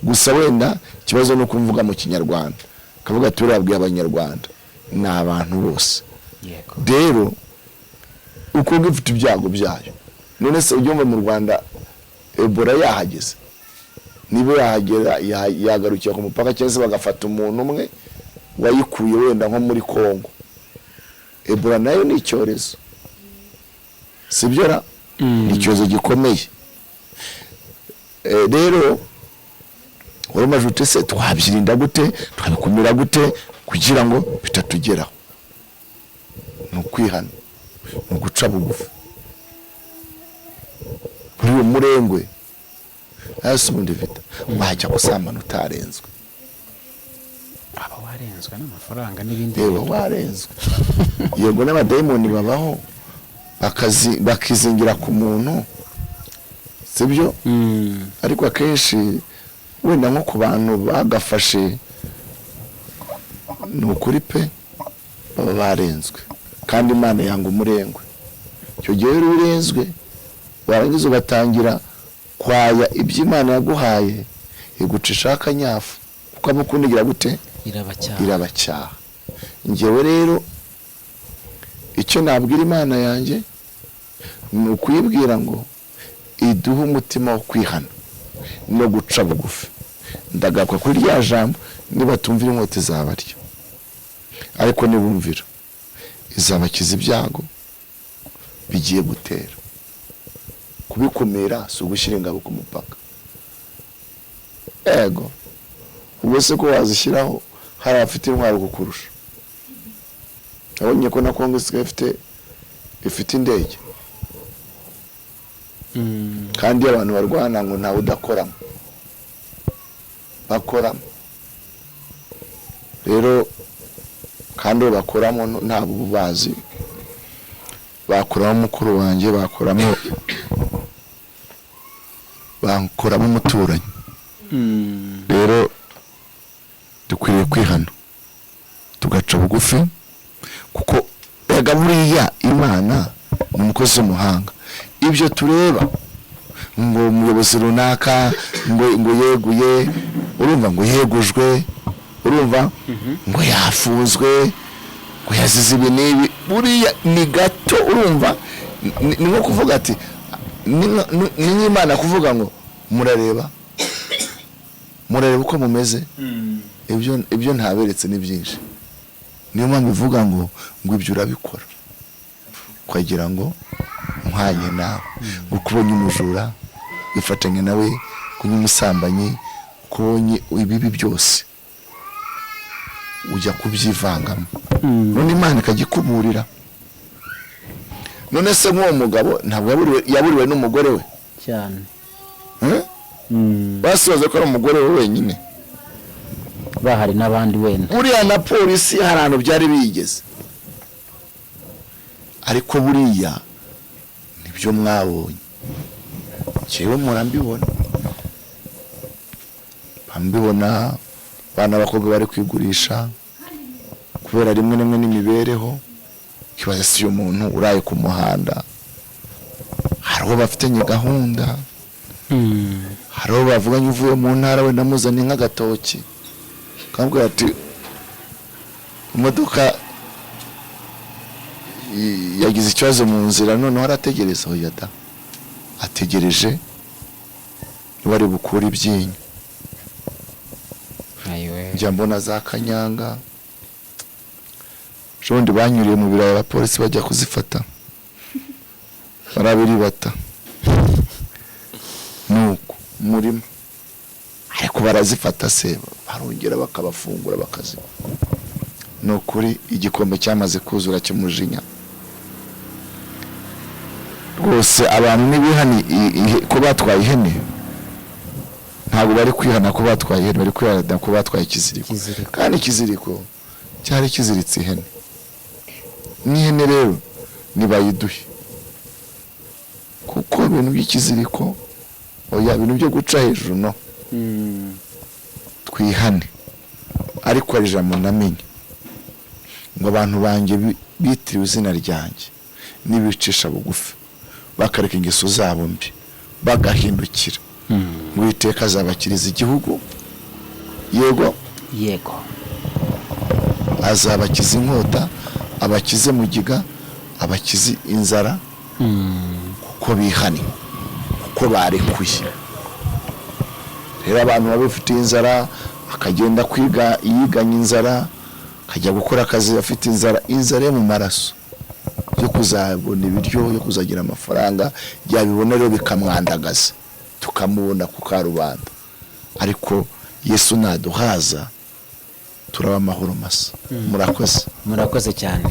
Gusa wenda ikibazo no kumvuga mu Kinyarwanda, kavuga turabwiye Abanyarwanda ni abantu bose. Rero uko gifite ibyago byayo. None se ujye mu Rwanda Ebola yahageze, niba yahagera yagarukira ku mupaka cyangwa se bagafata umuntu umwe wayikuye wenda nko muri Kongo. Ebola nayo ni icyorezo, sibyo ra? Ni icyorezo gikomeye. Rero urumajute se twabyirinda gute, twabikumira gute kugira ngo bitatugeraho? Nukwihana, nuguca bugufi. Kuri uwo murengwe hasi ubundi vita wajya gusambana utarenzwe. Aba warenzwe n'amafaranga n'ibindi. Yewe warenzwe. Yego n'abadayimoni babaho bakizingira ku muntu, sibyo? Ariko akenshi wenda nko ku bantu bagafashe ni ukuri pe baba barenzwe, kandi Imana yanga umurengwe. Icyo gihe urenzwe warangiza ugatangira kwaya ibyo Imana yaguhaye, igucisha akanyafu kuko amukundigira gute? Irabacyaha. Njyewe rero icyo nabwira Imana yanjye ni ukuyibwira ngo iduhe umutima wo kwihana no guca bugufi. Ndagakwa kuri rya jambo, niba tumvira inkota izabarya, ariko nibumvira izabakiza ibyago bigiye gutera. Kubikumira si ugushyira ingabo ku mupaka. Ego ubwo se ko wazishyiraho hari abafite intwaro kukurusha. Abonye ko na Kongo ifite indege, kandi abantu barwana ngo ntawe udakoramo, bakoramo. Rero kandi bakoramo ntabwo bazi, bakoramo mukuru wanjye, bakoramo umuturanyi. Rero dukwiriye kwihana tugaca bugufi, kuko ega buriya Imana ni umukozi w'umuhanga. Ibyo tureba ngo umuyobozi runaka ngo yeguye, urumva ngo yegujwe, urumva ngo yafunzwe, ngo yazize ibi n'ibi, buriya ni gato. Urumva ni nko kuvuga ati ni Imana kuvuga ngo murareba uko mumeze. Ibyo ntaberetse ni byinshi. Niyo mpamvu ivuga ngo ibyo urabikora kwagira ngo mpanye nawe, ukubonye umujura ifatanye nawe, kunya umusambanyi, kubonye ibibi byose ujya kubyivangamo. None Imana ikagikuburira. None se nk'uwo mugabo ntabwo yaburiwe n'umugore we cyane, basibaze ko ari umugore we wenyine, bahari n'abandi wenda. Buriya na polisi hari ahantu byari bigeze, ariko buriya nibyo mwabonye. Cyewe murambibona, bambibona bana bakobwa bari kwigurisha kubera rimwe n'imwe n'imibereho. Kibaza si umuntu uraye ku muhanda, hariho bafitanye gahunda, hariho bavuganye uvuye mu ntara wenda muzanye nk'agatoki, kambwira ati imodoka yagize ikibazo mu nzira, noneho arategereza. Oya da, ategereje niwari bukura ibyinyo. Njya mbona za kanyanga jondi banyuriye mu biraro la polisi bajya kuzifata, barabiribata nuko murima, ariko barazifata se barongera bakabafungura bakaziba. Nukuri igikombe cyamaze kuzura cy'umujinya rwose. Abantu nibihani ko batwaye ihene, ntabwo bari kwihana ko batwaye ihene, bari kwihana ko batwaye ikiziriko. Kandi ikiziriko cyari kiziritse ihene. N'ihene rero nibayiduhe, kuko ibintu by'ikiziriko oya, ibintu byo guca hejuru no twihane. Ariko ari ijambo namenye ngo abantu banjye bitiriwe izina ryanjye nibicisha bugufi bakareka ingeso zabo mbi bagahindukira ngo Uwiteka azabakiriza igihugu. Yego azabakiza inkota, abakize mugiga, abakize inzara, kuko bihane, kuko barekuye. Rero abantu babifitiye inzara akagenda kwiga yiganya inzara, akajya gukora akazi afite inzara yo mu maraso yo kuzabona ibiryo, yo kuzagira amafaranga, yabibona rero bikamwandagaza, tukamubona ku karubanda. Ariko Yesu naduhaza turaba amahoro masa. murakoze cyane.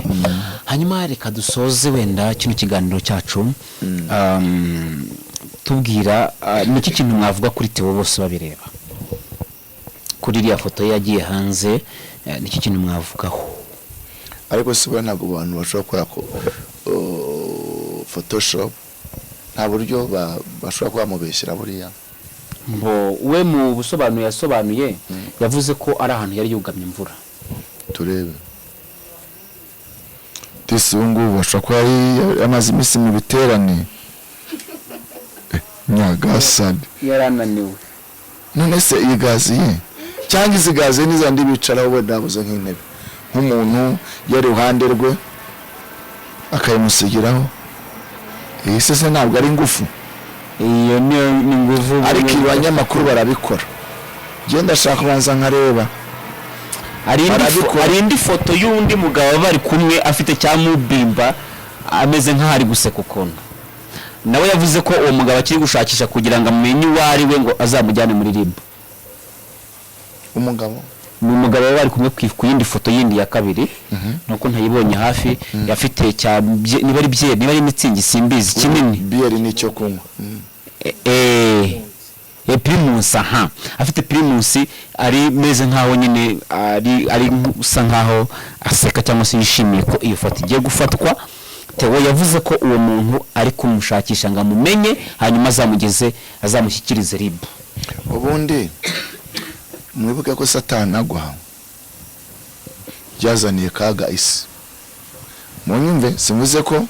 Hanyuma reka dusoze wenda kino kiganiro cyacu tubwira niki kintu mwavuga kuri THEO BOSEBABIREBA, kuri iriya foto yagiye hanze, niki kintu mwavugaho? Ariko sibura ntabwo abantu bashobora gukora ko Photoshop, nta buryo bashobora kuba mubeshyira buriya. We mu busobanuro yasobanuye yavuze ko ari ahantu yari yugamye imvura. Turebe tisungu bashobora kuba ari amazi imisi mu biterane Nyagasani yarananiwe. None se iyi gazi ye cyangwa izi gazi n'izandi bicaraho we ndabuze nk'intebe, nk'umuntu yari ruhande rwe akayimusigiraho. Iyi se ntabwo ari ingufu, iyo ni ingufu. ariko abanyamakuru barabikora. Genda shaka kubanza nkareba. Ari indi foto y'undi mugabo bari kumwe afite cyamubimba ameze nk'aho ari guseka ukuntu. Nawe yavuze ko uwo mugabo akiri gushakisha kugira ngo amenye uwo ari we ngo azamujyane muri RIB. Umugabo ni umugabo bari kumwe ku yindi foto yindi ya kabiri, nuko ntayibonye hafi, yafite niba ari byeri, niba ari mitsingi simbizi kinini. Biere ni cyo kunywa. Primus, afite Primus, ari meze nkaho nyine ari usa nkaho aseka cyangwa se yishimiye ko iyo foto igiye gufatwa. THEO yavuze ko uwo muntu ari kumushakisha ngo amumenye, hanyuma azamushyikirize RIB. Ubundi mwibuke ko Satani agwa byazaniye kaga isi. Munyumve, simvuze ko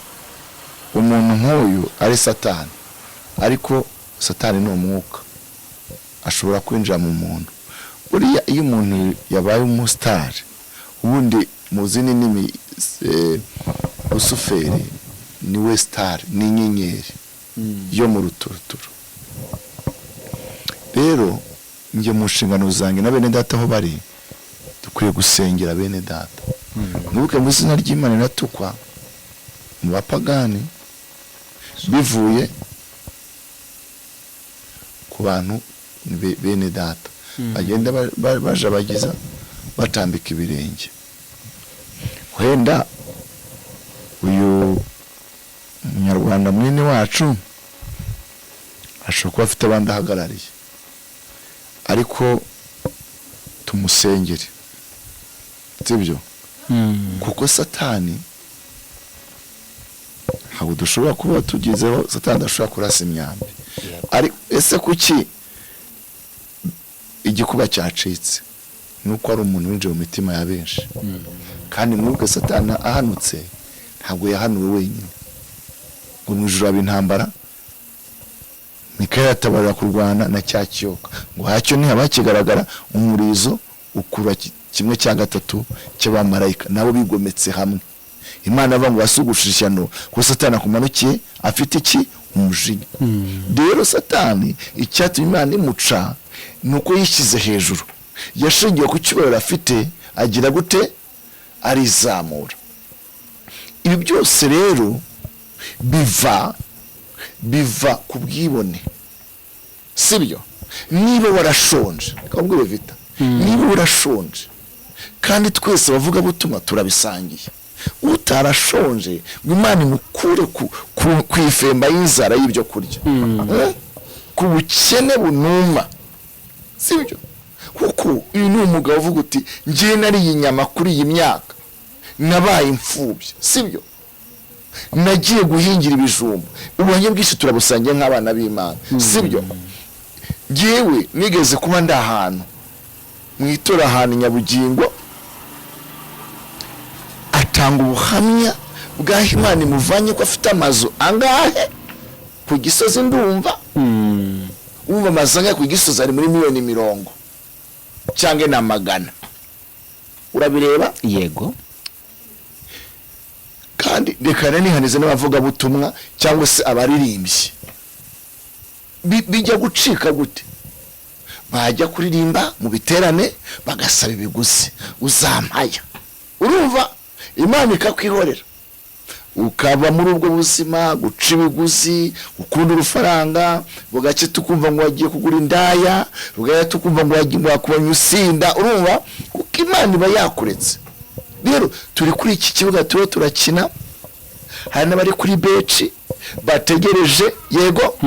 umuntu nk'uyu ari Satani, ariko Satani ni umwuka ashobora kwinjira mu muntu. Buriya iyo umuntu yabaye umustar, ubundi muzini nimi Rusuferi ni we star, ni inyenyeri yo mu ruturuturu. Rero nge mu nshingano zanjye na bene data aho bari dukwiye gusengera bene data. Mwibuke mu izina ry'Imana natukwa mu bapagani bivuye ku bantu bene data bagenda bajabagiza batambika ibirenge. Wenda uyu munyarwanda mwene wacu ashobora kuba afite abandi ahagarariye, ariko tumusengere, sibyo? Kuko Satani ntabwo dushobora kuba tugizeho, Satani adashobora kurasa imyambi. Ari ese kuki igikuba cyacitse? Nuko ari umuntu winjiye mu mitima ya benshi. Kandi mwibuke Satani ahanutse ntabwo yahanuwe wenyine, ngo mu ijuru ab'intambara Mikaya atabarira kurwana na cya kiyoka, ngo hacyo ntihaba kigaragara umurizo ukura kimwe cya gatatu cy'abamarayika nabo bigometse hamwe. Imana ava ngo basugushishano ko Satani akumanukiye afite iki? Umujinya. Rero Satani icyatumye Imana imuca nuko yishyize hejuru, yashingiye ku cyubahiro afite, agira gute? Arizamura. Ibi byose rero biva ku bwibone, sibyo? Niba warashonje, kabwire Vita, niba warashonje kandi twese bavuga butumwa turabisangiye, utarashonje ngo Imana imukure ku ifemba y'inzara y'ibyo kurya, ku bukene bunuma, sibyo? Kuko uyu ni umugabo uvuga uti ngiye nariye inyama kuri iyi myaka, nabaye imfubyi, sibyo? Nagiye guhingira ibijumba, ubonye bwinshi turabusangiye nk'abana b'Imana, sibyo? Jewe nigeze kuba ndi ahantu mwitora ahantu Nyabugingo, atanga ubuhamya bwa Imana imuvanye ko afite amazu angahe ku Gisozi. Ndumva umva amazu angahe ku Gisozi ari muri miliyoni 100 cyangwa na magana. Urabireba? Yego. Kandi reka nihanize n'abavuga butumwa cyangwa se abaririmbyi bijya gucika gute? Bajya kuririmba mu biterane bagasaba ibiguzi, uzampaya. Urumva Imana ikakwihorera, ukaba muri ubwo buzima guca ibiguzi, ukunda urufaranga, bugace tukumva ngo wagiye kugura indaya, bugaye tukumva ngo wagiye kubanya usinda. Urumva kuko Imana iba yakuretse. Rero turi kuri iki kibuga turakina, hari n'abari kuri beci bategereje. Yego.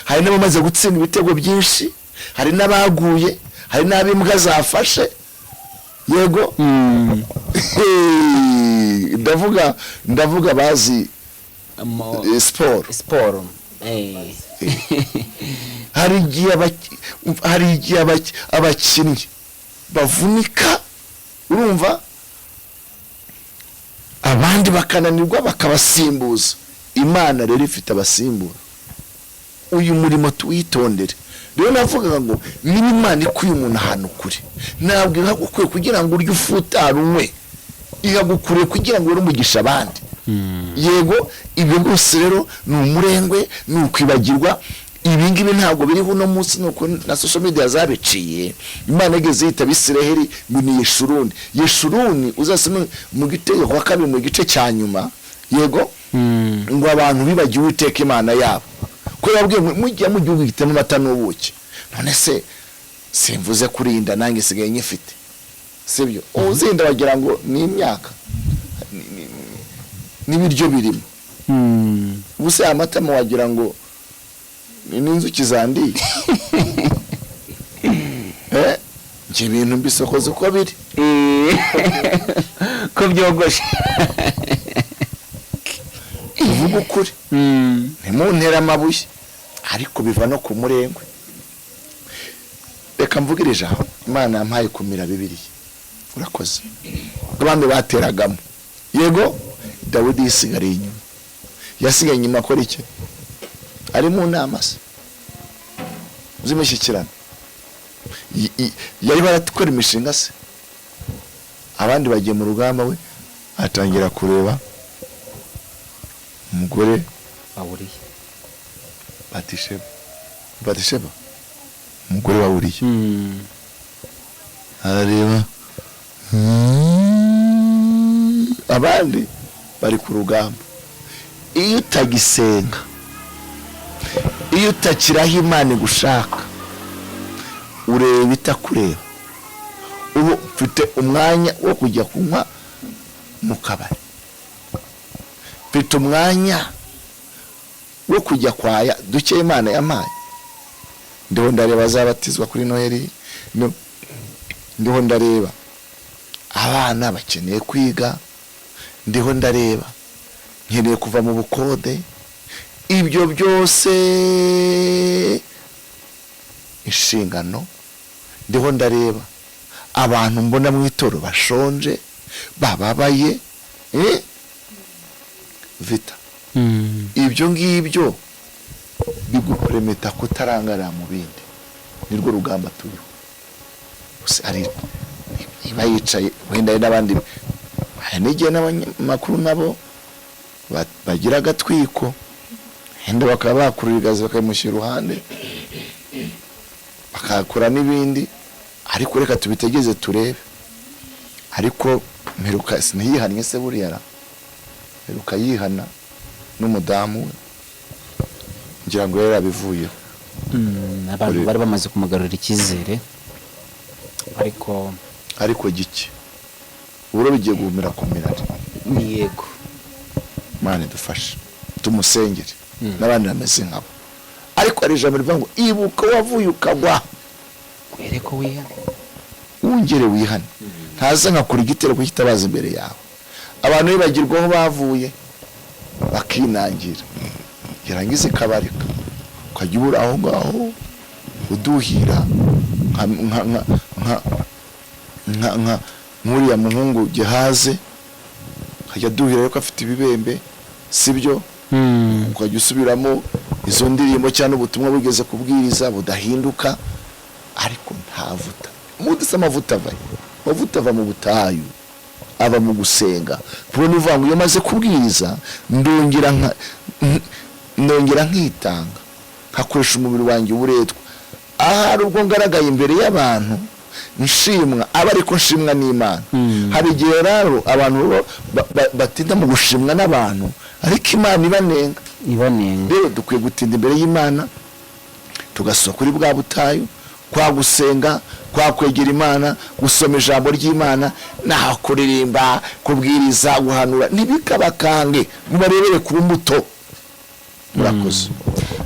Hari n'abamaze gutsinda ibitego byinshi, hari n'abaguye, hari n'abimbwa zafashe. Yego. ndavuga bazi sport. Hari igihe abakinnyi bavunika, urumva, abandi bakananirwa bakabasimbuza. Imana rero ifite abasimbura. Uyu murimo tuwitondere. Rero navuga ngo niba Imana ikuye umuntu ahantu kure, ntabwo ihagukwiye kugira ngo urye ufutarunywe, ihagukuriye kugira ngo urumugisha abandi. Yego, ibyo byose rero ni umurengwe, ni ukwibagirwa. Ibi ngibi ntabwo biriho uno munsi, nuko na social media zabiciye. Imana igeze yita Abisiraheli ngo ni Yeshuruni. Uzasome mu Gitego kwa 2 mu gice cya nyuma. Yego. Ngo abantu bibagiwe Uwiteka Imana yabo, ko yabwiye mujya mu gihugu gitema amata n'ubuki. None se simvuze kurinda, nange sigaye nyifite, sibyo? Uzinda wagira ngo ni imyaka n'ibiryo birimo. Ubuse amata mu wagira ngo n'inzuki zandiye. Nje ibintu mbisokoze uko biri, ko byogoshe. uvuga ukuri. Ntimuntera amabuye, ariko biva no ku murengwe. Reka mvugire ijambo Imana yampaye kumira Bibiliya. Urakoze. Abandi bateragamo. Yego, Dawidi yisigariye inyuma. Yasigaye inyuma akora iki? Ari mu nama se z'imishyikirano. Yari barakora imishinga se. Abandi bagiye mu rugamba, we atangira kureba umugore Uriya Batisheba, umugore wa Uriya. Arareba, abandi bari ku rugamba. Iyo utagisenga, iyo utakiraho Imana gushaka, ureba itakureba. Ubu mfite umwanya wo kujya kunywa mu kabari, mfite umwanya wo kujya kwaya duke Imana yampaye. Ndiho ndareba azabatizwa kuri Noheli, ndiho ndareba abana bakeneye kwiga, ndiho ndareba nkeneye kuva mu bukode. Ibyo byose inshingano. Ndiho ndareba abantu mbona mu itoro bashonje, bababaye, vita. Ibyo ngibyo bigupremeta kutarangara mu bindi. Nirwo rugamba turiho. Ari iba yicaye wenda n'abandi, n'igihe n'abanyamakuru nabo bagira agatwiko, henda bakaba bakurura igazi bakamushyira iruhande, bakakora n'ibindi. Ariko reka tubitegeze turebe. Ariko mperuka sinihihannye se buriya, mperuka yihana n'umudamu we, ngira ngo yari abivuyeho. Abantu bari bamaze kumugarurira icyizere, ariko gike uburo bigiye guhumira ku mirari. Yego, Imana idufashe, tumusengere n'abandi bameze nkabo. Ariko ari ijambo rivuga ngo ibuka wavuye ukagwa, wereko wihane, wongere wihane. Ntaza nkakora igitero kitabaza imbere yawe. Abantu bibagirwaho bavuye bakinangira, yarangiza kabarika ukajya ubura aho ngaho uduhira nk'uriya muhungu Gehaze hajya duhira ariko afite ibibembe sibyo ukajya usubiramo izo ndirimbo cyane ubutumwa bugeze kubwiriza budahinduka ariko ntavuta mudise amavuta ava mu butayu aba mu gusenga kubona uvangu iyo maze kubwiriza ndongera nkitanga nkakoresha umubiri wanjye uburetwa ahari ubwo ngaragaye imbere y'abantu nshimwa aba ariko nshimwa n'Imana. Hari igihe rero abantu batinda mu gushimwa n'abantu ariko Imana ibanenga. Rero dukwiye gutinda imbere y'Imana tugasohoka kuri bwa butayu kwa gusenga kwa kwegera Imana gusoma ijambo ry'Imana naho kuririmba kubwiriza guhanura ntibikabakange mubarebere ku mbuto.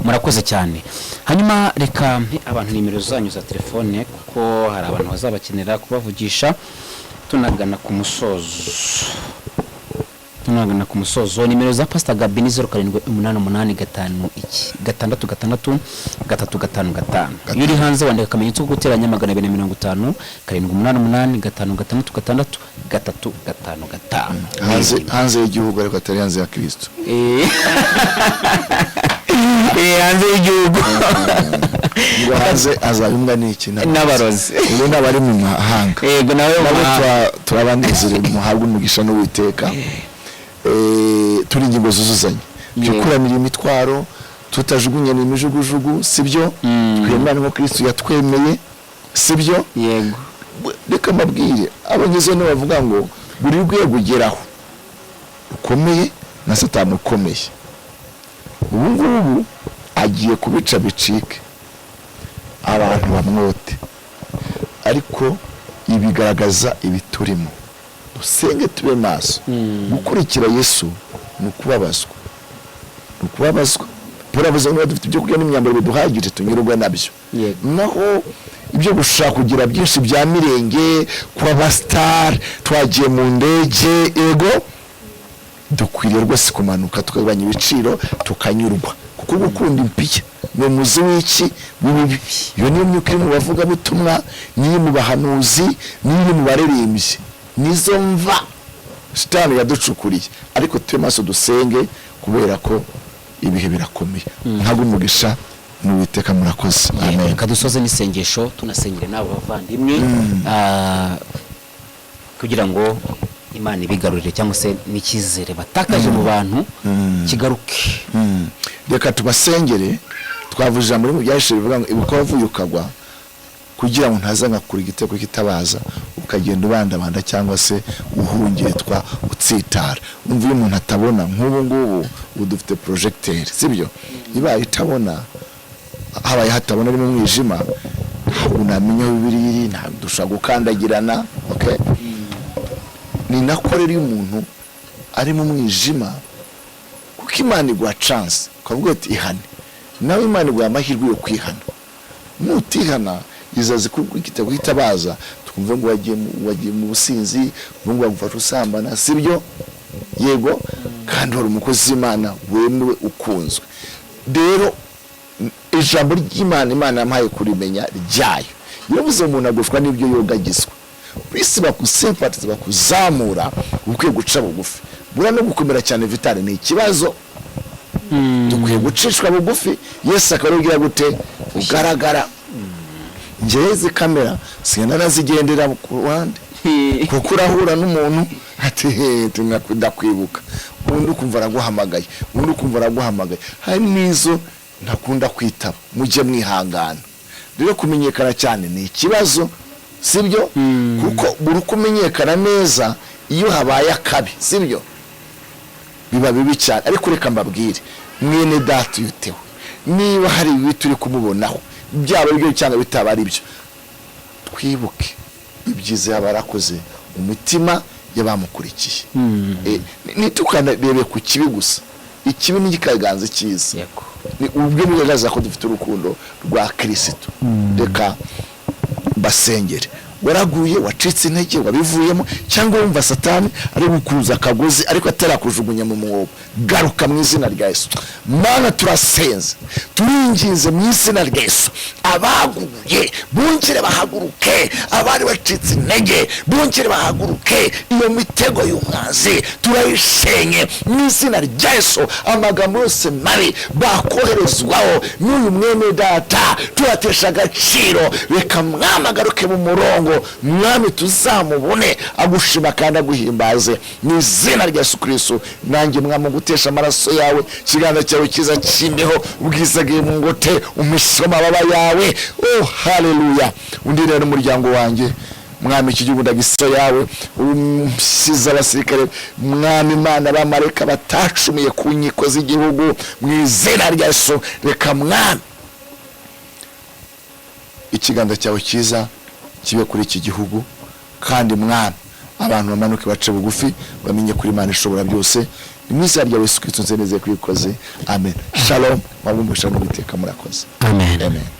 Murakoze cyane. Hanyuma reka abantu nimero zanyu za telefone kuko hari abantu bazabakenera kubavugisha tunagana ku musozo. Nimero za Pastor Gabi ni 0788566355. Iyo uri hanze wandika akamenyetso ko guteranya 250 788566355. Hanze y'igihugu ariko atari hanze ya Kristo. Hanze y'igihugu. Hanze azabimbwa n'iki n'abarozi. Ubu n'abari mu mahanga. Yego nawe turabanezere muhabwe umugisha n'Uwiteka. Turi ingingo zuzuzanye byukuramira imitwaro tutajugunya n'imijugujugu sibyo twemana ngo Kristo yatwemeye sibyo. Yego reka mabwire abangize no bavuga ngo buri rwego ugeraho ukomeye na Satani ukomeye ubu ngubu agiye kubica bicike abantu bamwote ariko ibigaragaza ibiturimo usenge tube maso gukurikira Yesu nukubabazwa turabuze ngo dufite ibyo kurya n'imyambaro biduhagije tunyurwa nabyo naho ibyo gushaka kugira byinshi bya mirenge kwa bastar twagiye mu ndege ego dukwiriye rwose kumanuka tukagabanya ibiciro tukanyurwa kuko gukunda impike no muzi w'iki bibi iyo niyo myuka iri mu bavuga butumwa niyo mu bahanuzi niyo mu baririmbyi nizo mva Satani yaducukuriye ariko tube maso dusenge kubera ko ibihe birakomeye ntabwo umugisha n'Uwiteka murakoze. Amen. Kadusoze n'isengesho tunasengere nabo bavandimwe kugira ngo Imana ibigarurire cyangwa se n'ikizere batakaje mu bantu kigaruke. Reka tubasengere twavuje muri mu byashe bivuga ngo ibuka wavuye ukagwa kugira ngo ntazanga kuri igitego kitabaza ukagenda ubandabanda cyangwa se uhungetwa utsitara. Umva iyo umuntu atabona nk'ubu ngubu udufite projecteur sibyo ibaye itabona habaye hatabona ari mu mwijima unamenya bibiri nta dushaka gukandagirana. Okay, ni nakorera iyo umuntu ari mu mwijima kuko Imana igwa chance kavuga ati ihane nawe Imana igwa amahirwe yo kwihana nutihana izazi kubw'igitego hitabaza twumve ngo wagiye mu businzi ngo bagufasha usambana sibyo. Yego kandi uri umukozi w'Imana wemewe ukunzwe. Rero ijambo ry'Imana Imana yampaye kurimenya ryayo yavuze umuntu agushwa n'ibyo yogagizwe bisi bakusempatiza bakuzamura ukwiye guca bugufi bura no gukomera cyane vitale ni ikibazo dukwiye gucishwa bugufi. Yesu akarubwira gute ugaragara njyeze kamera sina nazigendera ku ruhande kuko urahura n'umuntu ati ndakwibuka ubundi ukumva araguhamagaye hari nizo ntakunda kwitaba mujye mwihangana. Rero kumenyekana cyane ni ikibazo sibyo kuko buri kumenyekana neza iyo habaye akabi sibyo biba bibi cyane. Ariko reka mbabwire mwene data yutewe niba hari ibi turi kumubonaho byaba byo cyangwa bitaba ari byo twibuke ibyiza yabarakoze umutima y'abamukurikiye. Nitukanarebe ku kibi gusa ikibi n'igikaganze cyiza ni ubwe bigaragaza ko dufite urukundo rwa Kristo. Reka basengere waraguye wacitse intege wabivuyemo cyangwa wumva satani ari gukuza akagozi ariko atarakujugunya mu mwobo garuka mu izina rya Yesu. Mana turasenze turinginze mu izina rya Yesu abaguye bongere bahaguruke, abari bacitse intege bongere bahaguruke, iyo mitego y'umwanzi turayishenye mu izina rya Yesu. Amagambo yose mabi bakoherezwaho n'uyu mwene data turatesha agaciro, reka mwami agaruke mu murongo, mwami tuzamubone agushima kandi aguhimbaze mu izina rya Yesu Kristo. Nanjye mwami gutesha amaraso yawe, kiganza cyawe kiza kimbeho, ubwiza bwe mu ngote umisoma baba yawe. Oh haleluya. Undi rero umuryango wanjye mwami iki gihugu ndagiso yawe, umsiza abasirikare mwami Imana bamareka batacumiye ku nkiko z'igihugu mu izina rya Yesu. Reka mwami ikiganza cyawe kiza kibe kuri iki gihugu, kandi mwami abantu bamanuke bace bugufi bamenye kuri Imana ishobora byose. Mu izina rya Yesu Kristo nzeneze kwikoze. Amen. Shalom. Mwabumbusha n'ubiteka murakoze. Amen. Amen.